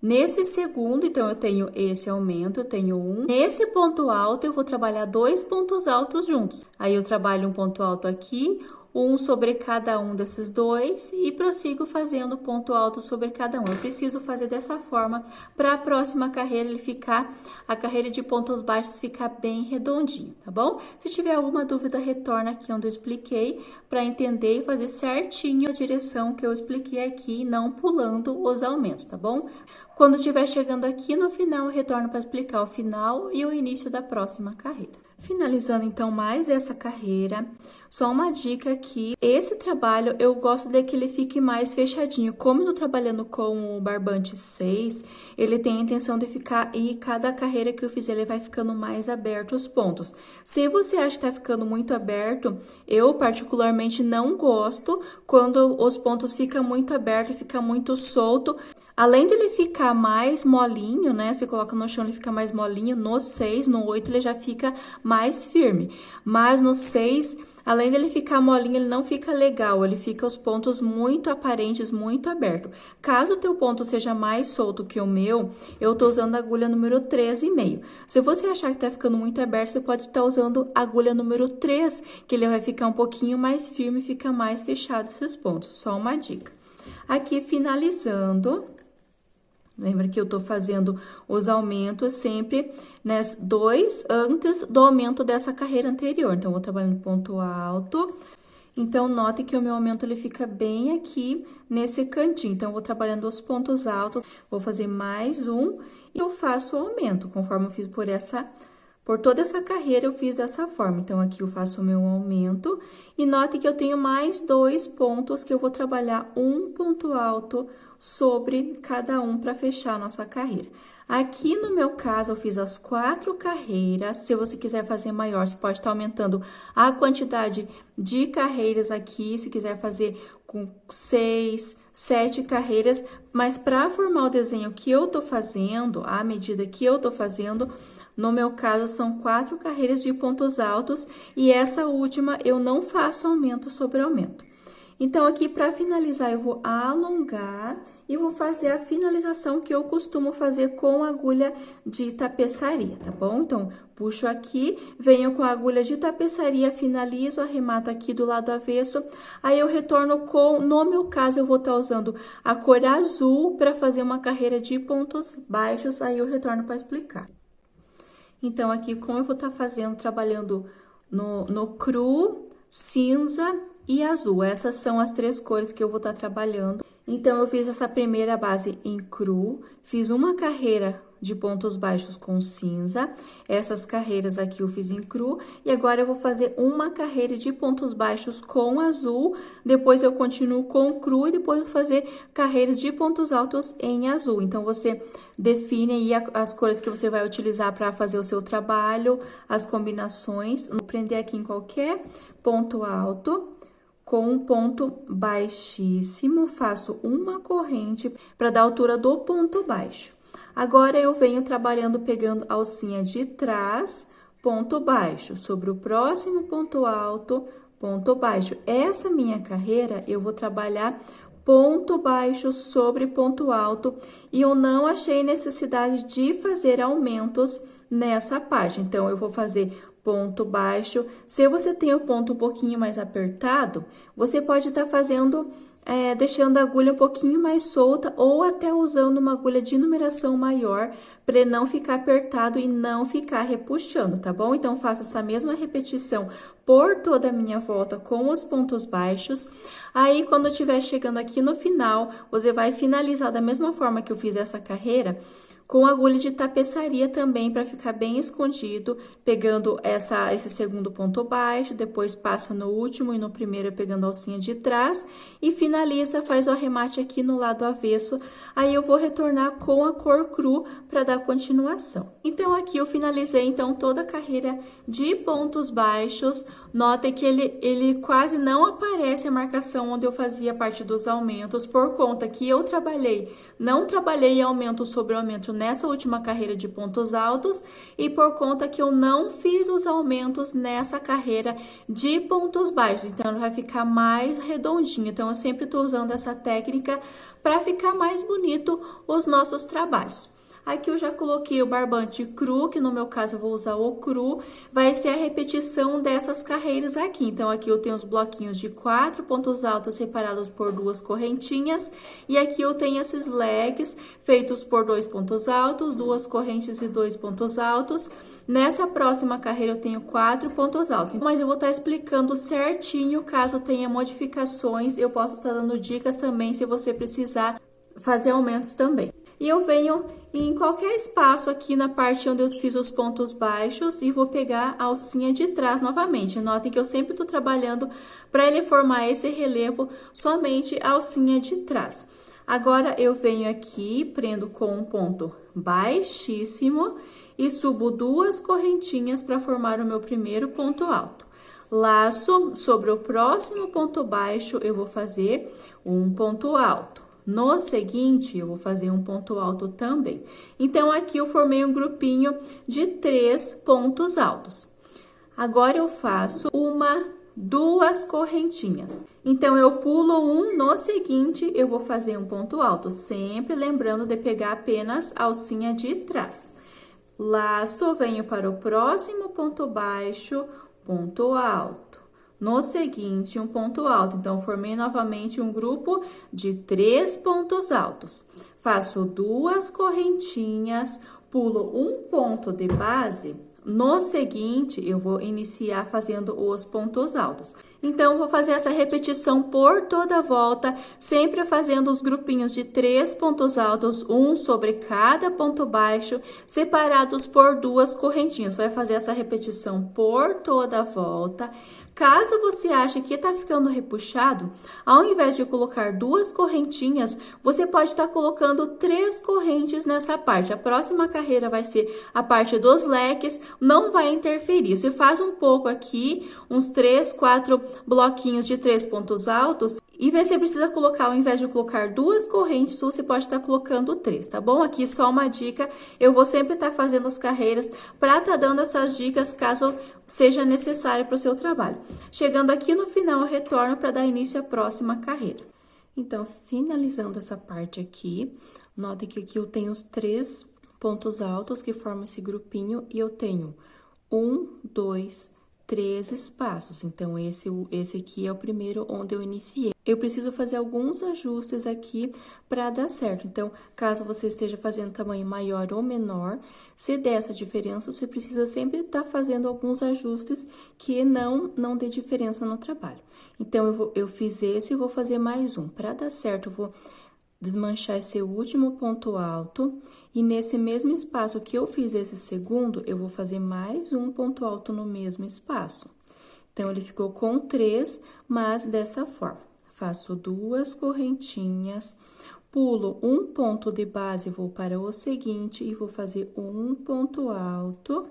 Nesse segundo, então, eu tenho esse aumento, eu tenho um. Nesse ponto alto, eu vou trabalhar 2 pontos altos juntos. Aí, eu trabalho um ponto alto aqui, um sobre cada um desses 2 e prossigo fazendo ponto alto sobre cada um. Eu preciso fazer dessa forma para a próxima carreira a carreira de pontos baixos ficar bem redondinho, tá bom? Se tiver alguma dúvida, retorna aqui onde eu expliquei para entender e fazer certinho a direção que eu expliquei aqui, não pulando os aumentos, tá bom? Quando estiver chegando aqui no final, eu retorno para explicar o final e o início da próxima carreira. Finalizando, então, mais essa carreira, só uma dica aqui, esse trabalho eu gosto de que ele fique mais fechadinho, como eu tô trabalhando com o barbante 6, ele tem a intenção de ficar, e cada carreira que eu fizer, ele vai ficando mais aberto os pontos. Se você acha que tá ficando muito aberto, eu particularmente não gosto quando os pontos ficam muito abertos, fica muito solto. Além de ele ficar mais molinho, né? Você coloca no chão, ele fica mais molinho. No 6, no 8, ele já fica mais firme. Mas no 6, além dele ficar molinho, ele não fica legal. Ele fica os pontos muito aparentes, muito aberto. Caso o teu ponto seja mais solto que o meu, eu tô usando a agulha número 13,5. Se você achar que tá ficando muito aberto, você pode estar usando a agulha número 3, que ele vai ficar um pouquinho mais firme e fica mais fechado esses pontos. Só uma dica. Aqui, finalizando... Lembra que eu tô fazendo os aumentos sempre, né, 2 antes do aumento dessa carreira anterior. Então, eu vou trabalhando ponto alto. Então, note que o meu aumento, ele fica bem aqui nesse cantinho. Então, eu vou trabalhando os pontos altos, vou fazer mais um e eu faço o aumento, conforme eu fiz por toda essa carreira, eu fiz dessa forma. Então, aqui eu faço o meu aumento e note que eu tenho mais 2 pontos que eu vou trabalhar um ponto alto sobre cada um para fechar a nossa carreira. Aqui no meu caso, eu fiz as 4 carreiras. Se você quiser fazer maior, você pode estar aumentando a quantidade de carreiras aqui, se quiser fazer com 6, 7 carreiras. Mas para formar o desenho que eu tô fazendo, a medida que eu tô fazendo, no meu caso, são 4 carreiras de pontos altos e essa última eu não faço aumento sobre aumento. Então, aqui, para finalizar, eu vou alongar e vou fazer a finalização que eu costumo fazer com agulha de tapeçaria, tá bom? Então, puxo aqui, venho com a agulha de tapeçaria, finalizo, arremato aqui do lado avesso, aí eu retorno no meu caso, eu vou estar usando a cor azul para fazer uma carreira de pontos baixos, aí eu retorno para explicar. Então, aqui, como eu vou estar fazendo, trabalhando no cru, cinza e azul. Essas são as 3 cores que eu vou estar trabalhando. Então, eu fiz essa primeira base em cru, fiz uma carreira de pontos baixos com cinza, essas carreiras aqui eu fiz em cru, e agora eu vou fazer uma carreira de pontos baixos com azul, depois eu continuo com cru e depois vou fazer carreiras de pontos altos em azul. Então, você define aí as cores que você vai utilizar para fazer o seu trabalho, as combinações. Vou prender aqui em qualquer ponto alto. Com um ponto baixíssimo, faço uma corrente para dar a altura do ponto baixo. Agora, eu venho trabalhando, pegando a alcinha de trás, ponto baixo, sobre o próximo ponto alto, ponto baixo. Essa minha carreira, eu vou trabalhar ponto baixo sobre ponto alto e eu não achei necessidade de fazer aumentos nessa parte. Então, eu vou fazer ponto baixo. Se você tem o ponto um pouquinho mais apertado, você pode estar fazendo, deixando a agulha um pouquinho mais solta ou até usando uma agulha de numeração maior para não ficar apertado e não ficar repuxando, tá bom? Então, faço essa mesma repetição por toda a minha volta com os pontos baixos. Aí, quando eu estiver chegando aqui no final, você vai finalizar da mesma forma que eu fiz essa carreira, com agulha de tapeçaria também, para ficar bem escondido, pegando esse segundo ponto baixo, depois passa no último e no primeiro pegando a alcinha de trás e finaliza, faz o arremate aqui no lado avesso. Aí, eu vou retornar com a cor cru para dar continuação. Então, aqui eu finalizei, então, toda a carreira de pontos baixos. Notem que ele quase não aparece a marcação onde eu fazia parte dos aumentos, por conta que eu não trabalhei aumento sobre aumento nessa última carreira de pontos altos e por conta que eu não fiz os aumentos nessa carreira de pontos baixos. Então, vai ficar mais redondinho. Então, eu sempre tô usando essa técnica para ficar mais bonito os nossos trabalhos. Aqui eu já coloquei o barbante cru, que no meu caso eu vou usar o cru, vai ser a repetição dessas carreiras aqui. Então, aqui eu tenho os bloquinhos de 4 pontos altos separados por 2 correntinhas, e aqui eu tenho esses leques feitos por 2 pontos altos, 2 correntes e 2 pontos altos. Nessa próxima carreira eu tenho 4 pontos altos, mas eu vou estar explicando certinho, caso tenha modificações, eu posso estar dando dicas também se você precisar fazer aumentos também. E eu venho em qualquer espaço aqui na parte onde eu fiz os pontos baixos e vou pegar a alcinha de trás novamente. Notem que eu sempre tô trabalhando para ele formar esse relevo somente a alcinha de trás. Agora, eu venho aqui, prendo com um ponto baixíssimo e subo 2 correntinhas para formar o meu primeiro ponto alto. Laço sobre o próximo ponto baixo, eu vou fazer um ponto alto. No seguinte, eu vou fazer um ponto alto também. Então, aqui eu formei um grupinho de 3 pontos altos. Agora, eu faço duas correntinhas. Então, eu pulo um, no seguinte, eu vou fazer um ponto alto, sempre lembrando de pegar apenas a alcinha de trás. Laço, venho para o próximo ponto baixo, ponto alto. No seguinte, um ponto alto. Então, formei novamente um grupo de 3 pontos altos. Faço 2 correntinhas, pulo um ponto de base. No seguinte, eu vou iniciar fazendo os pontos altos. Então, vou fazer essa repetição por toda a volta, sempre fazendo os grupinhos de 3 pontos altos, um sobre cada ponto baixo, separados por 2 correntinhas. Vai fazer essa repetição por toda a volta. Caso você ache que tá ficando repuxado, ao invés de colocar 2 correntinhas, você pode estar colocando 3 correntes nessa parte. A próxima carreira vai ser a parte dos leques, não vai interferir. Você faz um pouco aqui, uns 3, 4 bloquinhos de 3 pontos altos, e você precisa colocar, ao invés de colocar 2 correntes, você pode estar colocando 3, tá bom? Aqui só uma dica, eu vou sempre estar fazendo as carreiras para estar dando essas dicas caso seja necessário para o seu trabalho. Chegando aqui no final, eu retorno para dar início à próxima carreira. Então, finalizando essa parte aqui, note que aqui eu tenho os 3 pontos altos que formam esse grupinho e eu tenho 1, 2, 3 espaços. Então, esse aqui é o primeiro onde eu iniciei. Eu preciso fazer alguns ajustes aqui para dar certo. Então, caso você esteja fazendo tamanho maior ou menor, se der essa diferença, você precisa sempre estar fazendo alguns ajustes que não dê diferença no trabalho. Então, eu fiz esse e vou fazer mais um. Para dar certo, eu vou desmanchar esse último ponto alto e nesse mesmo espaço que eu fiz esse segundo, eu vou fazer mais um ponto alto no mesmo espaço. Então, ele ficou com 3, mas dessa forma. Faço 2 correntinhas, pulo um ponto de base, vou para o seguinte e vou fazer um ponto alto.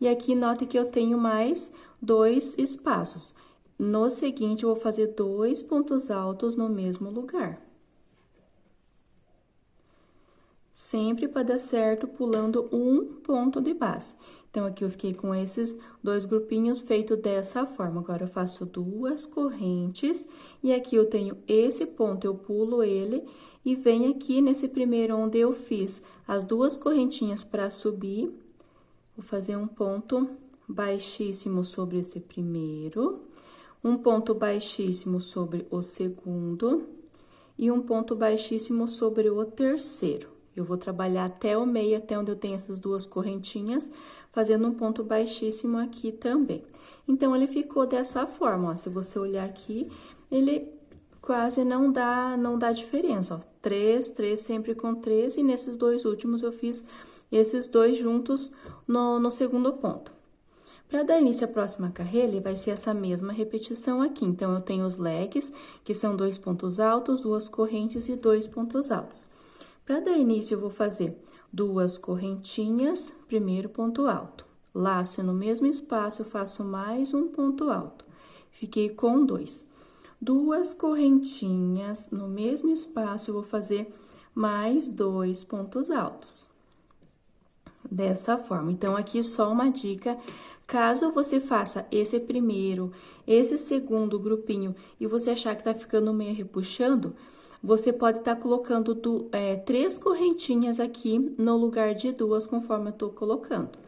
E aqui, note que eu tenho mais 2 espaços. No seguinte, eu vou fazer 2 pontos altos no mesmo lugar. Sempre para dar certo, pulando um ponto de base. Então, aqui eu fiquei com esses 2 grupinhos feito dessa forma. Agora, eu faço 2 correntes e aqui eu tenho esse ponto, eu pulo ele e venho aqui nesse primeiro onde eu fiz as 2 correntinhas para subir. Vou fazer um ponto baixíssimo sobre esse primeiro, um ponto baixíssimo sobre o segundo e um ponto baixíssimo sobre o terceiro. Eu vou trabalhar até o meio, até onde eu tenho essas 2 correntinhas, fazendo um ponto baixíssimo aqui também. Então, ele ficou dessa forma, ó. Se você olhar aqui, ele quase não dá diferença, ó. 3, 3, sempre com 3, e nesses 2 últimos eu fiz esses 2 juntos no segundo ponto. Para dar início à próxima carreira, vai ser essa mesma repetição aqui. Então, eu tenho os leques, que são 2 pontos altos, 2 correntes e 2 pontos altos. Para dar início, eu vou fazer 2 correntinhas, primeiro ponto alto. Laço no mesmo espaço, eu faço mais um ponto alto. Fiquei com 2. 2 correntinhas, no mesmo espaço, eu vou fazer mais 2 pontos altos. Dessa forma. Então, aqui só uma dica. Caso você faça esse primeiro, esse segundo grupinho e você achar que tá ficando meio repuxando, você pode estar colocando 3 correntinhas aqui no lugar de 2, conforme eu tô colocando.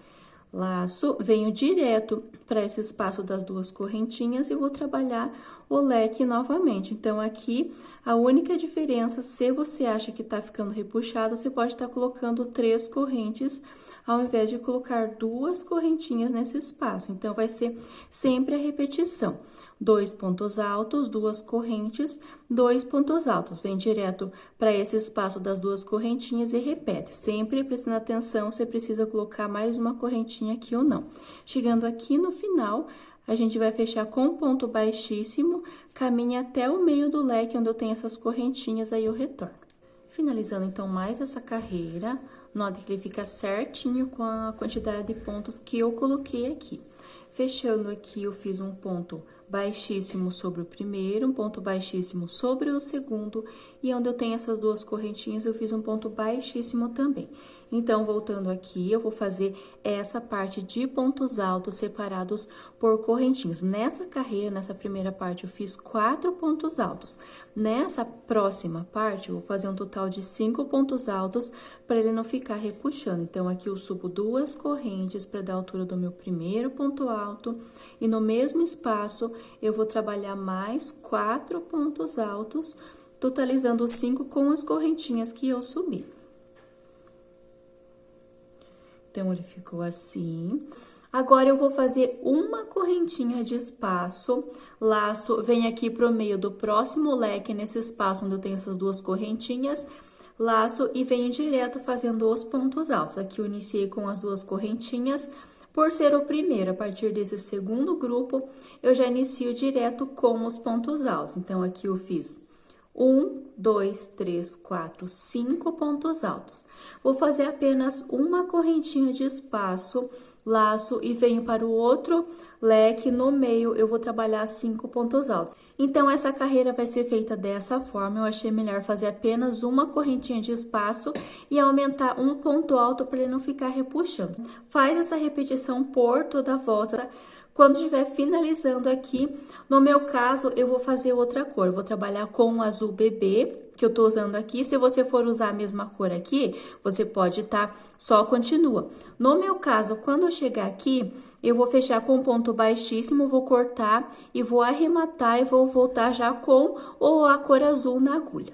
Laço, venho direto para esse espaço das 2 correntinhas e vou trabalhar o leque novamente. Então, aqui, a única diferença, se você acha que tá ficando repuxado, você pode estar colocando 3 correntes, ao invés de colocar 2 correntinhas nesse espaço. Então, vai ser sempre a repetição. 2 pontos altos, 2 correntes, 2 pontos altos. Vem direto para esse espaço das 2 correntinhas e repete. Sempre prestando atenção, você precisa colocar mais uma correntinha aqui ou não. Chegando aqui no final, a gente vai fechar com um ponto baixíssimo, caminha até o meio do leque, onde eu tenho essas correntinhas, aí eu retorno. Finalizando, então, mais essa carreira, note que ele fica certinho com a quantidade de pontos que eu coloquei aqui. Fechando aqui, eu fiz um ponto baixíssimo sobre o primeiro, um ponto baixíssimo sobre o segundo, e onde eu tenho essas duas correntinhas, eu fiz um ponto baixíssimo também. Então, voltando aqui, eu vou fazer essa parte de pontos altos separados por correntinhas. Nessa carreira, nessa primeira parte, eu fiz 4 pontos altos. Nessa próxima parte, eu vou fazer um total de 5 pontos altos para ele não ficar repuxando. Então, aqui eu subo 2 correntes para dar a altura do meu primeiro ponto alto, e no mesmo espaço, eu vou trabalhar mais 4 pontos altos, totalizando os 5 com as correntinhas que eu subi. Então, ele ficou assim. Agora, eu vou fazer uma correntinha de espaço, laço, vem aqui pro meio do próximo leque, nesse espaço onde eu tenho essas duas correntinhas, laço e venho direto fazendo os pontos altos. Aqui eu iniciei com as duas correntinhas, por ser o primeiro, a partir desse segundo grupo, eu já inicio direto com os pontos altos. Então, aqui eu fiz 1, 2, 3, 4, 5 pontos altos. Vou fazer apenas uma correntinha de espaço, laço e venho para o outro leque, no meio eu vou trabalhar 5 pontos altos. Então, essa carreira vai ser feita dessa forma, eu achei melhor fazer apenas uma correntinha de espaço e aumentar um ponto alto para ele não ficar repuxando. Faz essa repetição por toda a volta. Quando estiver finalizando aqui, no meu caso, eu vou fazer outra cor. Vou trabalhar com o azul bebê, que eu tô usando aqui. Se você for usar a mesma cor aqui, você pode só continua. No meu caso, quando eu chegar aqui, eu vou fechar com um ponto baixíssimo, vou cortar e vou arrematar e vou voltar já com a cor azul na agulha.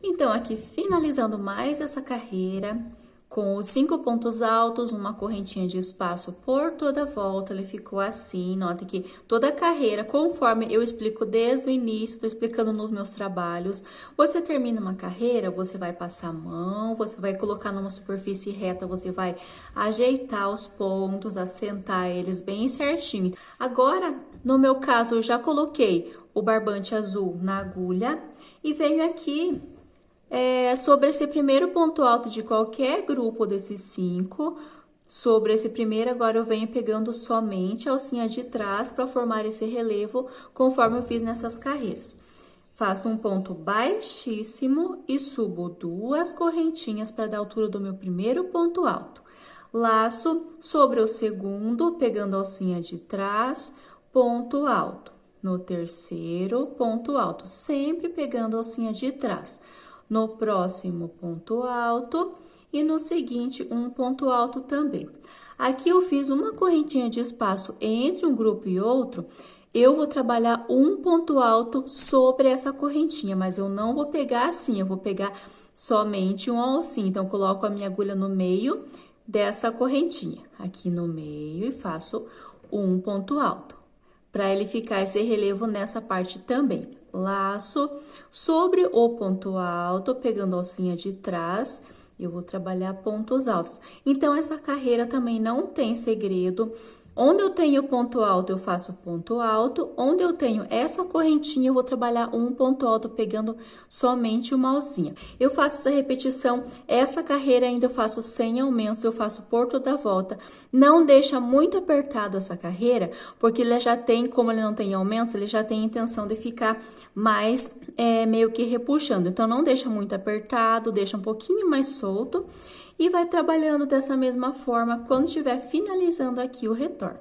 Então, aqui, finalizando mais essa carreira, com os 5 pontos altos, uma correntinha de espaço por toda a volta, ele ficou assim. Nota que toda a carreira, conforme eu explico desde o início, tô explicando nos meus trabalhos, você termina uma carreira, você vai passar a mão, você vai colocar numa superfície reta, você vai ajeitar os pontos, assentar eles bem certinho. Agora, no meu caso, eu já coloquei o barbante azul na agulha e venho aqui sobre esse primeiro ponto alto de qualquer grupo desses 5, sobre esse primeiro, agora eu venho pegando somente a alcinha de trás para formar esse relevo, conforme eu fiz nessas carreiras. Faço um ponto baixíssimo e subo 2 correntinhas para dar a altura do meu primeiro ponto alto. Laço sobre o segundo, pegando a alcinha de trás, ponto alto. No terceiro, ponto alto, sempre pegando a alcinha de trás. No próximo, ponto alto, e no seguinte, um ponto alto também. Aqui eu fiz uma correntinha de espaço entre um grupo e outro, eu vou trabalhar um ponto alto sobre essa correntinha, mas eu não vou pegar assim, eu vou pegar somente um alcinho. Então, eu coloco a minha agulha no meio dessa correntinha, aqui no meio, e faço um ponto alto, para ele ficar esse relevo nessa parte também. Laço sobre o ponto alto, pegando a alcinha de trás, eu vou trabalhar pontos altos. Então, essa carreira também não tem segredo. Onde eu tenho ponto alto, eu faço ponto alto. Onde eu tenho essa correntinha, eu vou trabalhar um ponto alto, pegando somente uma alcinha. Eu faço essa repetição, essa carreira ainda eu faço sem aumentos, eu faço por toda a volta. Não deixa muito apertado essa carreira, porque ele já tem, como ele não tem aumentos, ele já tem a intenção de ficar mais meio que repuxando. Então, não deixa muito apertado, deixa um pouquinho mais solto. E vai trabalhando dessa mesma forma quando estiver finalizando aqui o retorno.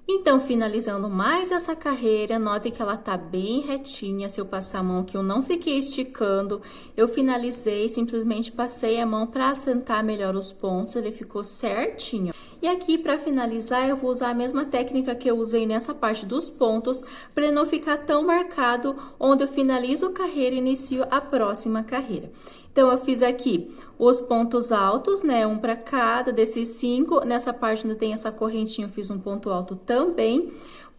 Então, finalizando mais essa carreira, note que ela tá bem retinha. Se eu passar a mão aqui, eu não fiquei esticando. Eu finalizei, simplesmente passei a mão para assentar melhor os pontos, ele ficou certinho. E aqui, para finalizar, eu vou usar a mesma técnica que eu usei nessa parte dos pontos, para ele não ficar tão marcado, onde eu finalizo a carreira e inicio a próxima carreira. Então, eu fiz aqui os pontos altos, né? Um para cada desses 5. Nessa parte onde tem essa correntinha, eu fiz um ponto alto também.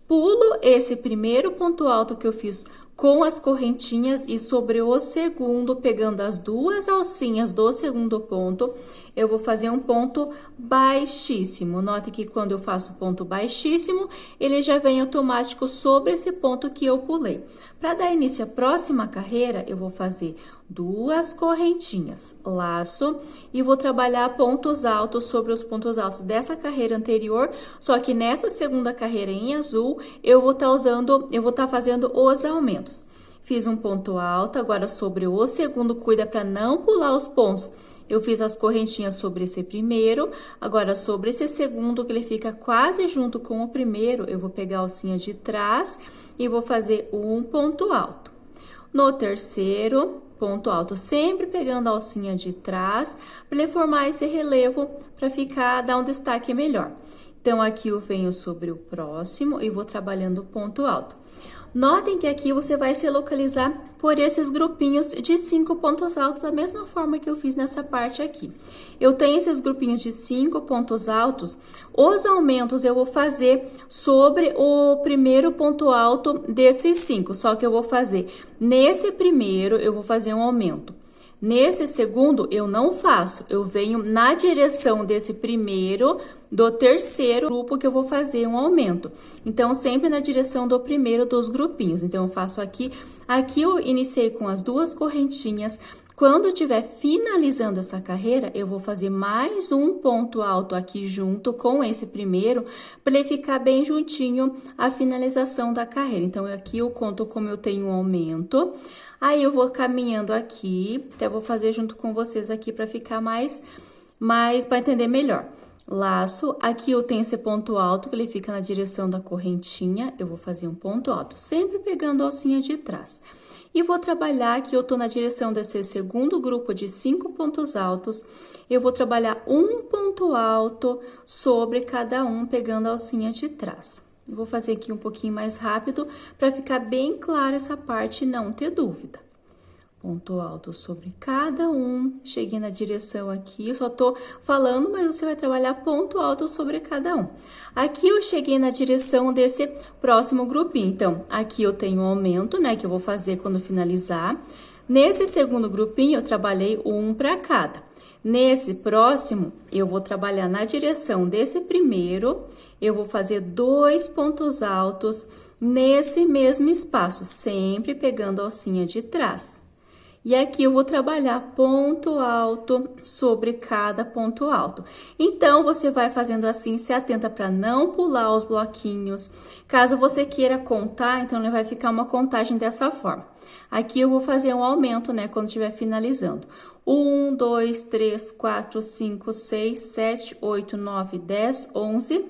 Pulo esse primeiro ponto alto que eu fiz com as correntinhas e sobre o segundo, pegando as 2 alcinhas do segundo ponto, eu vou fazer um ponto baixíssimo. Note que quando eu faço ponto baixíssimo, ele já vem automático sobre esse ponto que eu pulei. Para dar início à próxima carreira, eu vou fazer 2 correntinhas, laço, e vou trabalhar pontos altos sobre os pontos altos dessa carreira anterior, só que nessa segunda carreira em azul, eu vou estar fazendo os aumentos. Fiz um ponto alto, agora sobre o segundo, cuida para não pular os pontos. Eu fiz as correntinhas sobre esse primeiro, agora sobre esse segundo, que ele fica quase junto com o primeiro, eu vou pegar a alcinha de trás e vou fazer um ponto alto. No terceiro, ponto alto, sempre pegando a alcinha de trás, para ele formar esse relevo, para dar um destaque melhor. Então, aqui eu venho sobre o próximo e vou trabalhando ponto alto. Notem que aqui você vai se localizar por esses grupinhos de 5 pontos altos, da mesma forma que eu fiz nessa parte aqui. Eu tenho esses grupinhos de 5 pontos altos, os aumentos eu vou fazer sobre o primeiro ponto alto desses 5, só que eu vou fazer nesse primeiro, eu vou fazer um aumento. Nesse segundo, eu não faço, eu venho na direção desse primeiro, do terceiro grupo que eu vou fazer um aumento. Então, sempre na direção do primeiro dos grupinhos. Então, eu faço aqui eu iniciei com as 2 correntinhas. Quando eu estiver finalizando essa carreira, eu vou fazer mais um ponto alto aqui junto com esse primeiro, para ele ficar bem juntinho à finalização da carreira. Então, aqui eu conto como eu tenho um aumento. Aí, eu vou caminhando aqui, até vou fazer junto com vocês aqui para ficar mais para entender melhor. Laço, aqui eu tenho esse ponto alto, que ele fica na direção da correntinha, eu vou fazer um ponto alto, sempre pegando a alcinha de trás. E vou trabalhar aqui, eu tô na direção desse segundo grupo de 5 pontos altos, eu vou trabalhar um ponto alto sobre cada um, pegando a alcinha de trás. Vou fazer aqui um pouquinho mais rápido, para ficar bem clara essa parte e não ter dúvida. Ponto alto sobre cada um, cheguei na direção aqui, eu só tô falando, mas você vai trabalhar ponto alto sobre cada um. Aqui eu cheguei na direção desse próximo grupinho, então, aqui eu tenho um aumento, né, que eu vou fazer quando finalizar. Nesse segundo grupinho, eu trabalhei um para cada. Nesse próximo, eu vou trabalhar na direção desse primeiro, eu vou fazer 2 pontos altos nesse mesmo espaço, sempre pegando a alcinha de trás. E aqui eu vou trabalhar ponto alto sobre cada ponto alto. Então, você vai fazendo assim, se atenta para não pular os bloquinhos. Caso você queira contar, então, vai ficar uma contagem dessa forma. Aqui eu vou fazer um aumento, né, quando estiver finalizando. 1, 2, 3, 4, 5, 6, 7, 8, 9, 10, 11.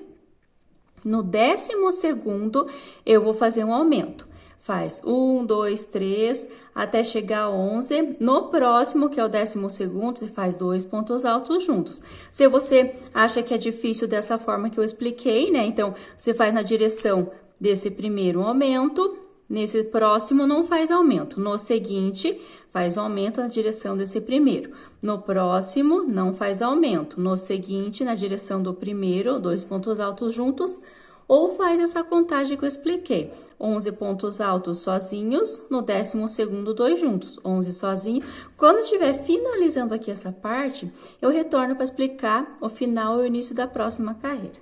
No 12º, eu vou fazer um aumento. Faz 1, 2, 3, até chegar a 11. No próximo, que é o 12º, você faz 2 pontos altos juntos. Se você acha que é difícil dessa forma que eu expliquei, né? Então, você faz na direção desse primeiro aumento, nesse próximo não faz aumento. No seguinte, faz aumento na direção desse primeiro. No próximo, não faz aumento. No seguinte, na direção do primeiro, 2 pontos altos juntos, ou faz essa contagem que eu expliquei. 11 pontos altos sozinhos, no 12º, 2 juntos, 11 sozinho. Quando estiver finalizando aqui essa parte, eu retorno para explicar o final e o início da próxima carreira.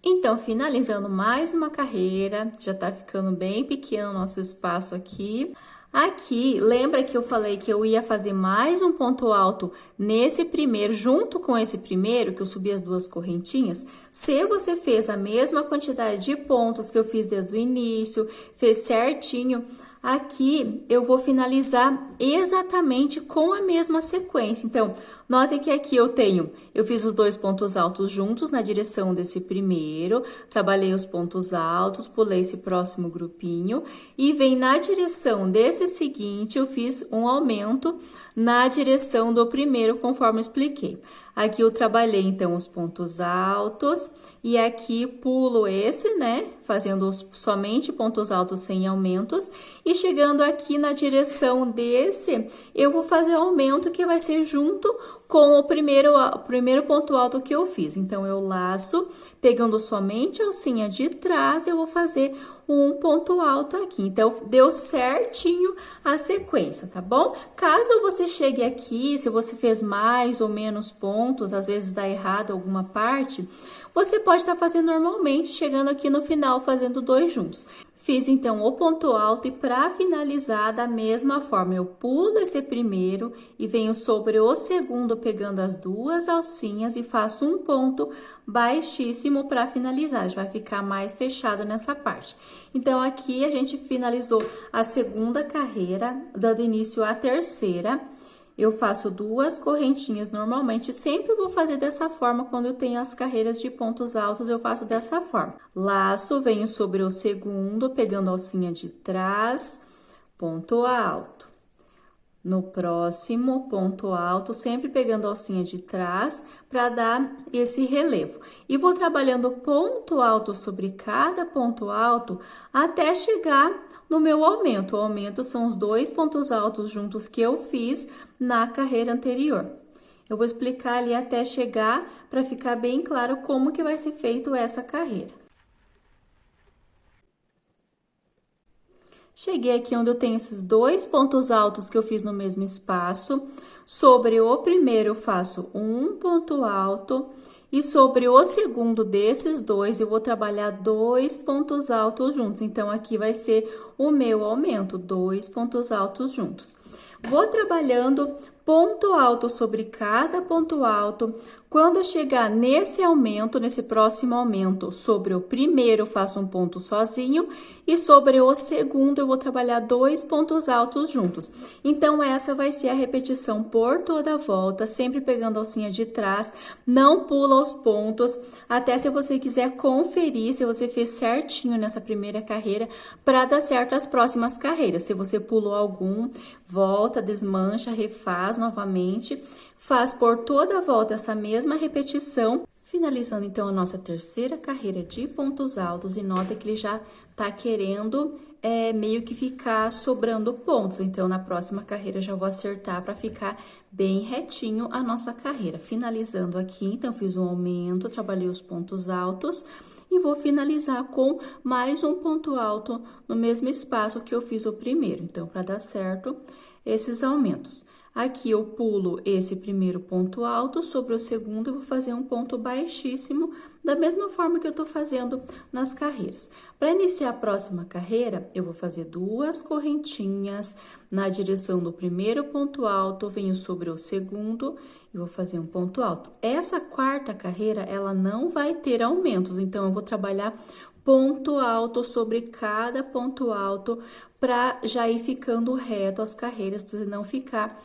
Então, finalizando mais uma carreira, já tá ficando bem pequeno o nosso espaço aqui. Aqui, lembra que eu falei que eu ia fazer mais um ponto alto nesse primeiro, junto com esse primeiro, que eu subi as 2 correntinhas? Se você fez a mesma quantidade de pontos que eu fiz desde o início, fez certinho, aqui eu vou finalizar exatamente com a mesma sequência. Então, notem que aqui eu fiz os 2 pontos altos juntos na direção desse primeiro, trabalhei os pontos altos, pulei esse próximo grupinho e vem na direção desse seguinte, eu fiz um aumento na direção do primeiro, conforme eu expliquei. Aqui eu trabalhei, então, os pontos altos e aqui pulo esse, né? Fazendo somente pontos altos sem aumentos. E chegando aqui na direção desse, eu vou fazer o aumento que vai ser junto com o primeiro ponto alto que eu fiz. Então, eu laço, pegando somente a alcinha de trás, eu vou fazer um ponto alto aqui. Então, deu certinho a sequência, tá bom? Caso você chegue aqui, se você fez mais ou menos pontos, às vezes dá errado alguma parte, você pode estar fazendo normalmente, chegando aqui no final, fazendo 2 juntos. Fiz, então, o ponto alto e para finalizar, da mesma forma, eu pulo esse primeiro e venho sobre o segundo, pegando as 2 alcinhas e faço um ponto baixíssimo para finalizar. Já vai ficar mais fechado nessa parte. Então, aqui a gente finalizou a segunda carreira, dando início à terceira. Eu faço 2 correntinhas normalmente, sempre vou fazer dessa forma quando eu tenho as carreiras de pontos altos, eu faço dessa forma. Laço, venho sobre o segundo, pegando a alcinha de trás, ponto alto. No próximo, ponto alto, sempre pegando a alcinha de trás para dar esse relevo. E vou trabalhando ponto alto sobre cada ponto alto até chegar no meu aumento. O aumento são os 2 pontos altos juntos que eu fiz na carreira anterior. Eu vou explicar ali até chegar para ficar bem claro como que vai ser feito essa carreira. Cheguei aqui onde eu tenho esses 2 pontos altos que eu fiz no mesmo espaço. Sobre o primeiro, eu faço um ponto alto. E sobre o segundo desses 2, eu vou trabalhar 2 pontos altos juntos. Então, aqui vai ser o meu aumento, 2 pontos altos juntos. Vou trabalhando ponto alto sobre cada ponto alto. Quando eu chegar nesse aumento, nesse próximo aumento, sobre o primeiro, eu faço um ponto sozinho. E sobre o segundo, eu vou trabalhar 2 pontos altos juntos. Então, essa vai ser a repetição por toda a volta, sempre pegando a alcinha de trás. Não pula os pontos, até se você quiser conferir se você fez certinho nessa primeira carreira, para dar certo as próximas carreiras. Se você pulou algum, volta, desmancha, refaz novamente, faz por toda a volta essa mesma repetição, finalizando então a nossa terceira carreira de pontos altos. E nota que ele já tá querendo meio que ficar sobrando pontos, então na próxima carreira eu já vou acertar para ficar bem retinho a nossa carreira. Finalizando aqui, então fiz um aumento, trabalhei os pontos altos e vou finalizar com mais um ponto alto no mesmo espaço que eu fiz o primeiro. Então, para dar certo esses aumentos. Aqui eu pulo esse primeiro ponto alto, sobre o segundo eu vou fazer um ponto baixíssimo, da mesma forma que eu tô fazendo nas carreiras. Para iniciar a próxima carreira, eu vou fazer 2 correntinhas na direção do primeiro ponto alto, venho sobre o segundo e vou fazer um ponto alto. Essa quarta carreira, ela não vai ter aumentos, então eu vou trabalhar ponto alto sobre cada ponto alto para já ir ficando reto as carreiras, para não ficar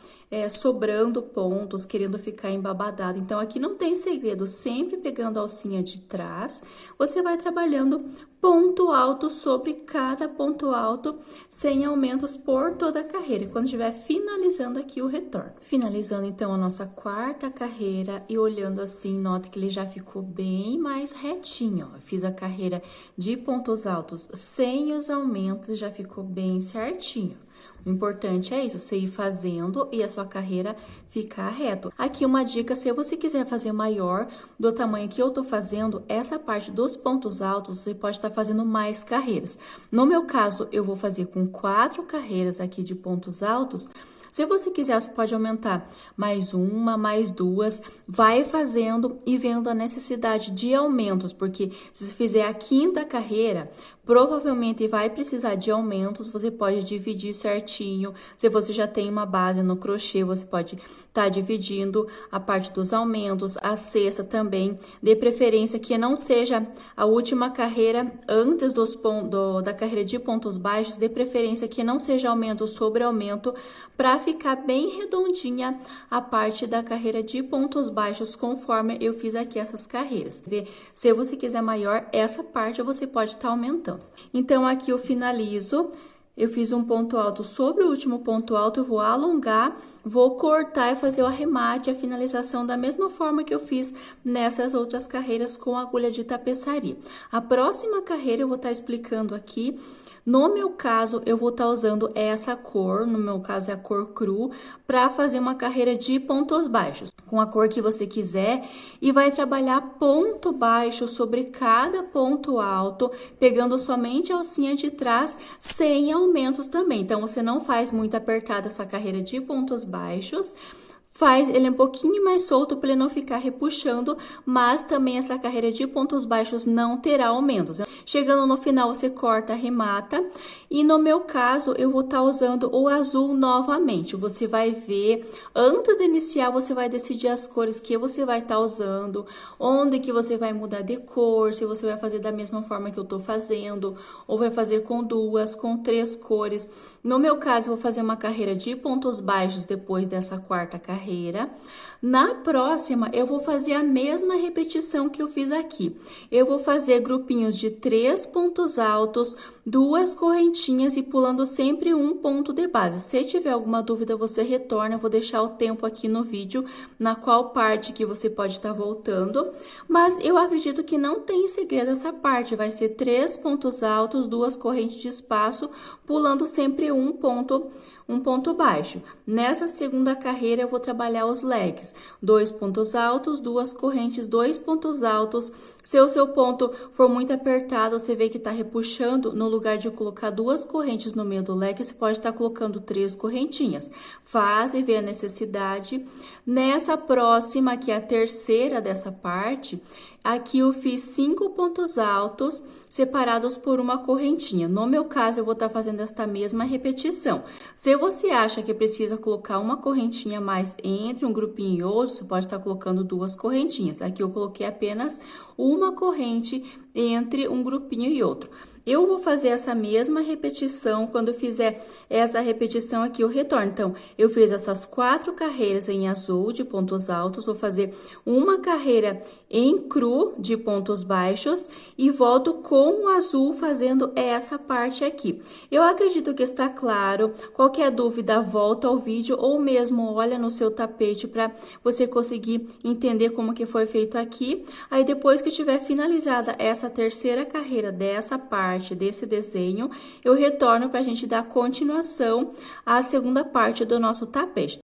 sobrando pontos, querendo ficar embabadado. Então, aqui não tem segredo, sempre pegando a alcinha de trás, você vai trabalhando ponto alto sobre cada ponto alto, sem aumentos por toda a carreira. E quando estiver finalizando aqui o retorno. Finalizando, então, a nossa quarta carreira e olhando assim, nota que ele já ficou bem mais retinho, ó. Fiz a carreira de pontos altos sem os aumentos, já ficou bem certinho. O importante é isso, você ir fazendo e a sua carreira ficar reto. Aqui uma dica, se você quiser fazer maior do tamanho que eu tô fazendo, essa parte dos pontos altos, você pode estar fazendo mais carreiras. No meu caso, eu vou fazer com 4 carreiras aqui de pontos altos. Se você quiser, você pode aumentar mais uma, mais 2, vai fazendo e vendo a necessidade de aumentos, porque se você fizer a quinta carreira, provavelmente vai precisar de aumentos, você pode dividir certinho. Se você já tem uma base no crochê, você pode estar dividindo a parte dos aumentos, a sexta também, de preferência que não seja a última carreira antes da carreira de pontos baixos, de preferência que não seja aumento sobre aumento, para ficar bem redondinha a parte da carreira de pontos baixos, conforme eu fiz aqui essas carreiras. Se você quiser maior, essa parte você pode estar aumentando. Então, aqui eu finalizo, eu fiz um ponto alto sobre o último ponto alto, eu vou alongar, vou cortar e fazer o arremate, a finalização da mesma forma que eu fiz nessas outras carreiras com agulha de tapeçaria. A próxima carreira eu vou estar explicando aqui. No meu caso, eu vou estar usando essa cor, no meu caso é a cor cru, para fazer uma carreira de pontos baixos. com a cor que você quiser e vai trabalhar ponto baixo sobre cada ponto alto, pegando somente a alcinha de trás, sem aumentos também. Então, você não faz muito apertada essa carreira de pontos baixos. Faz ele um pouquinho mais solto para ele não ficar repuxando, mas também essa carreira de pontos baixos não terá aumentos. Chegando no final, você corta, arremata. E no meu caso, eu vou estar usando o azul novamente. Você vai ver, antes de iniciar, você vai decidir as cores que você vai estar usando, onde que você vai mudar de cor, se você vai fazer da mesma forma que eu tô fazendo, ou vai fazer com duas, com três cores. No meu caso, eu vou fazer uma carreira de pontos baixos depois dessa quarta carreira. Na próxima, eu vou fazer a mesma repetição que eu fiz aqui. Eu vou fazer grupinhos de 3 pontos altos, 2 correntinhas e pulando sempre um ponto de base. Se tiver alguma dúvida, você retorna. Eu vou deixar o tempo aqui no vídeo, na qual parte que você pode estar voltando. Mas eu acredito que não tem segredo essa parte. Vai ser 3 pontos altos, 2 correntes de espaço, pulando sempre um ponto baixo. Nessa segunda carreira, eu vou trabalhar os leques. 2 pontos altos, 2 correntes, 2 pontos altos. Se o seu ponto for muito apertado, você vê que tá repuxando, no lugar de colocar 2 correntes no meio do leque, você pode estar colocando 3 correntinhas. Faz e vê a necessidade. Nessa próxima, que é a terceira dessa parte, aqui eu fiz 5 pontos altos separados por uma correntinha. No meu caso, eu vou estar fazendo esta mesma repetição. Se você acha que precisa colocar uma correntinha a mais entre um grupinho e outro, você pode estar colocando 2 correntinhas. Aqui eu coloquei apenas uma corrente entre um grupinho e outro. Eu vou fazer essa mesma repetição, quando eu fizer essa repetição aqui, eu retorno. Então, eu fiz essas 4 carreiras em azul de pontos altos, vou fazer uma carreira em cru de pontos baixos e volto com o azul fazendo essa parte aqui. Eu acredito que está claro. Qualquer dúvida, volta ao vídeo ou mesmo olha no seu tapete para você conseguir entender como que foi feito aqui. Aí, depois que tiver finalizada essa terceira carreira dessa parte, desse desenho, eu retorno para a gente dar continuação à segunda parte do nosso tapete.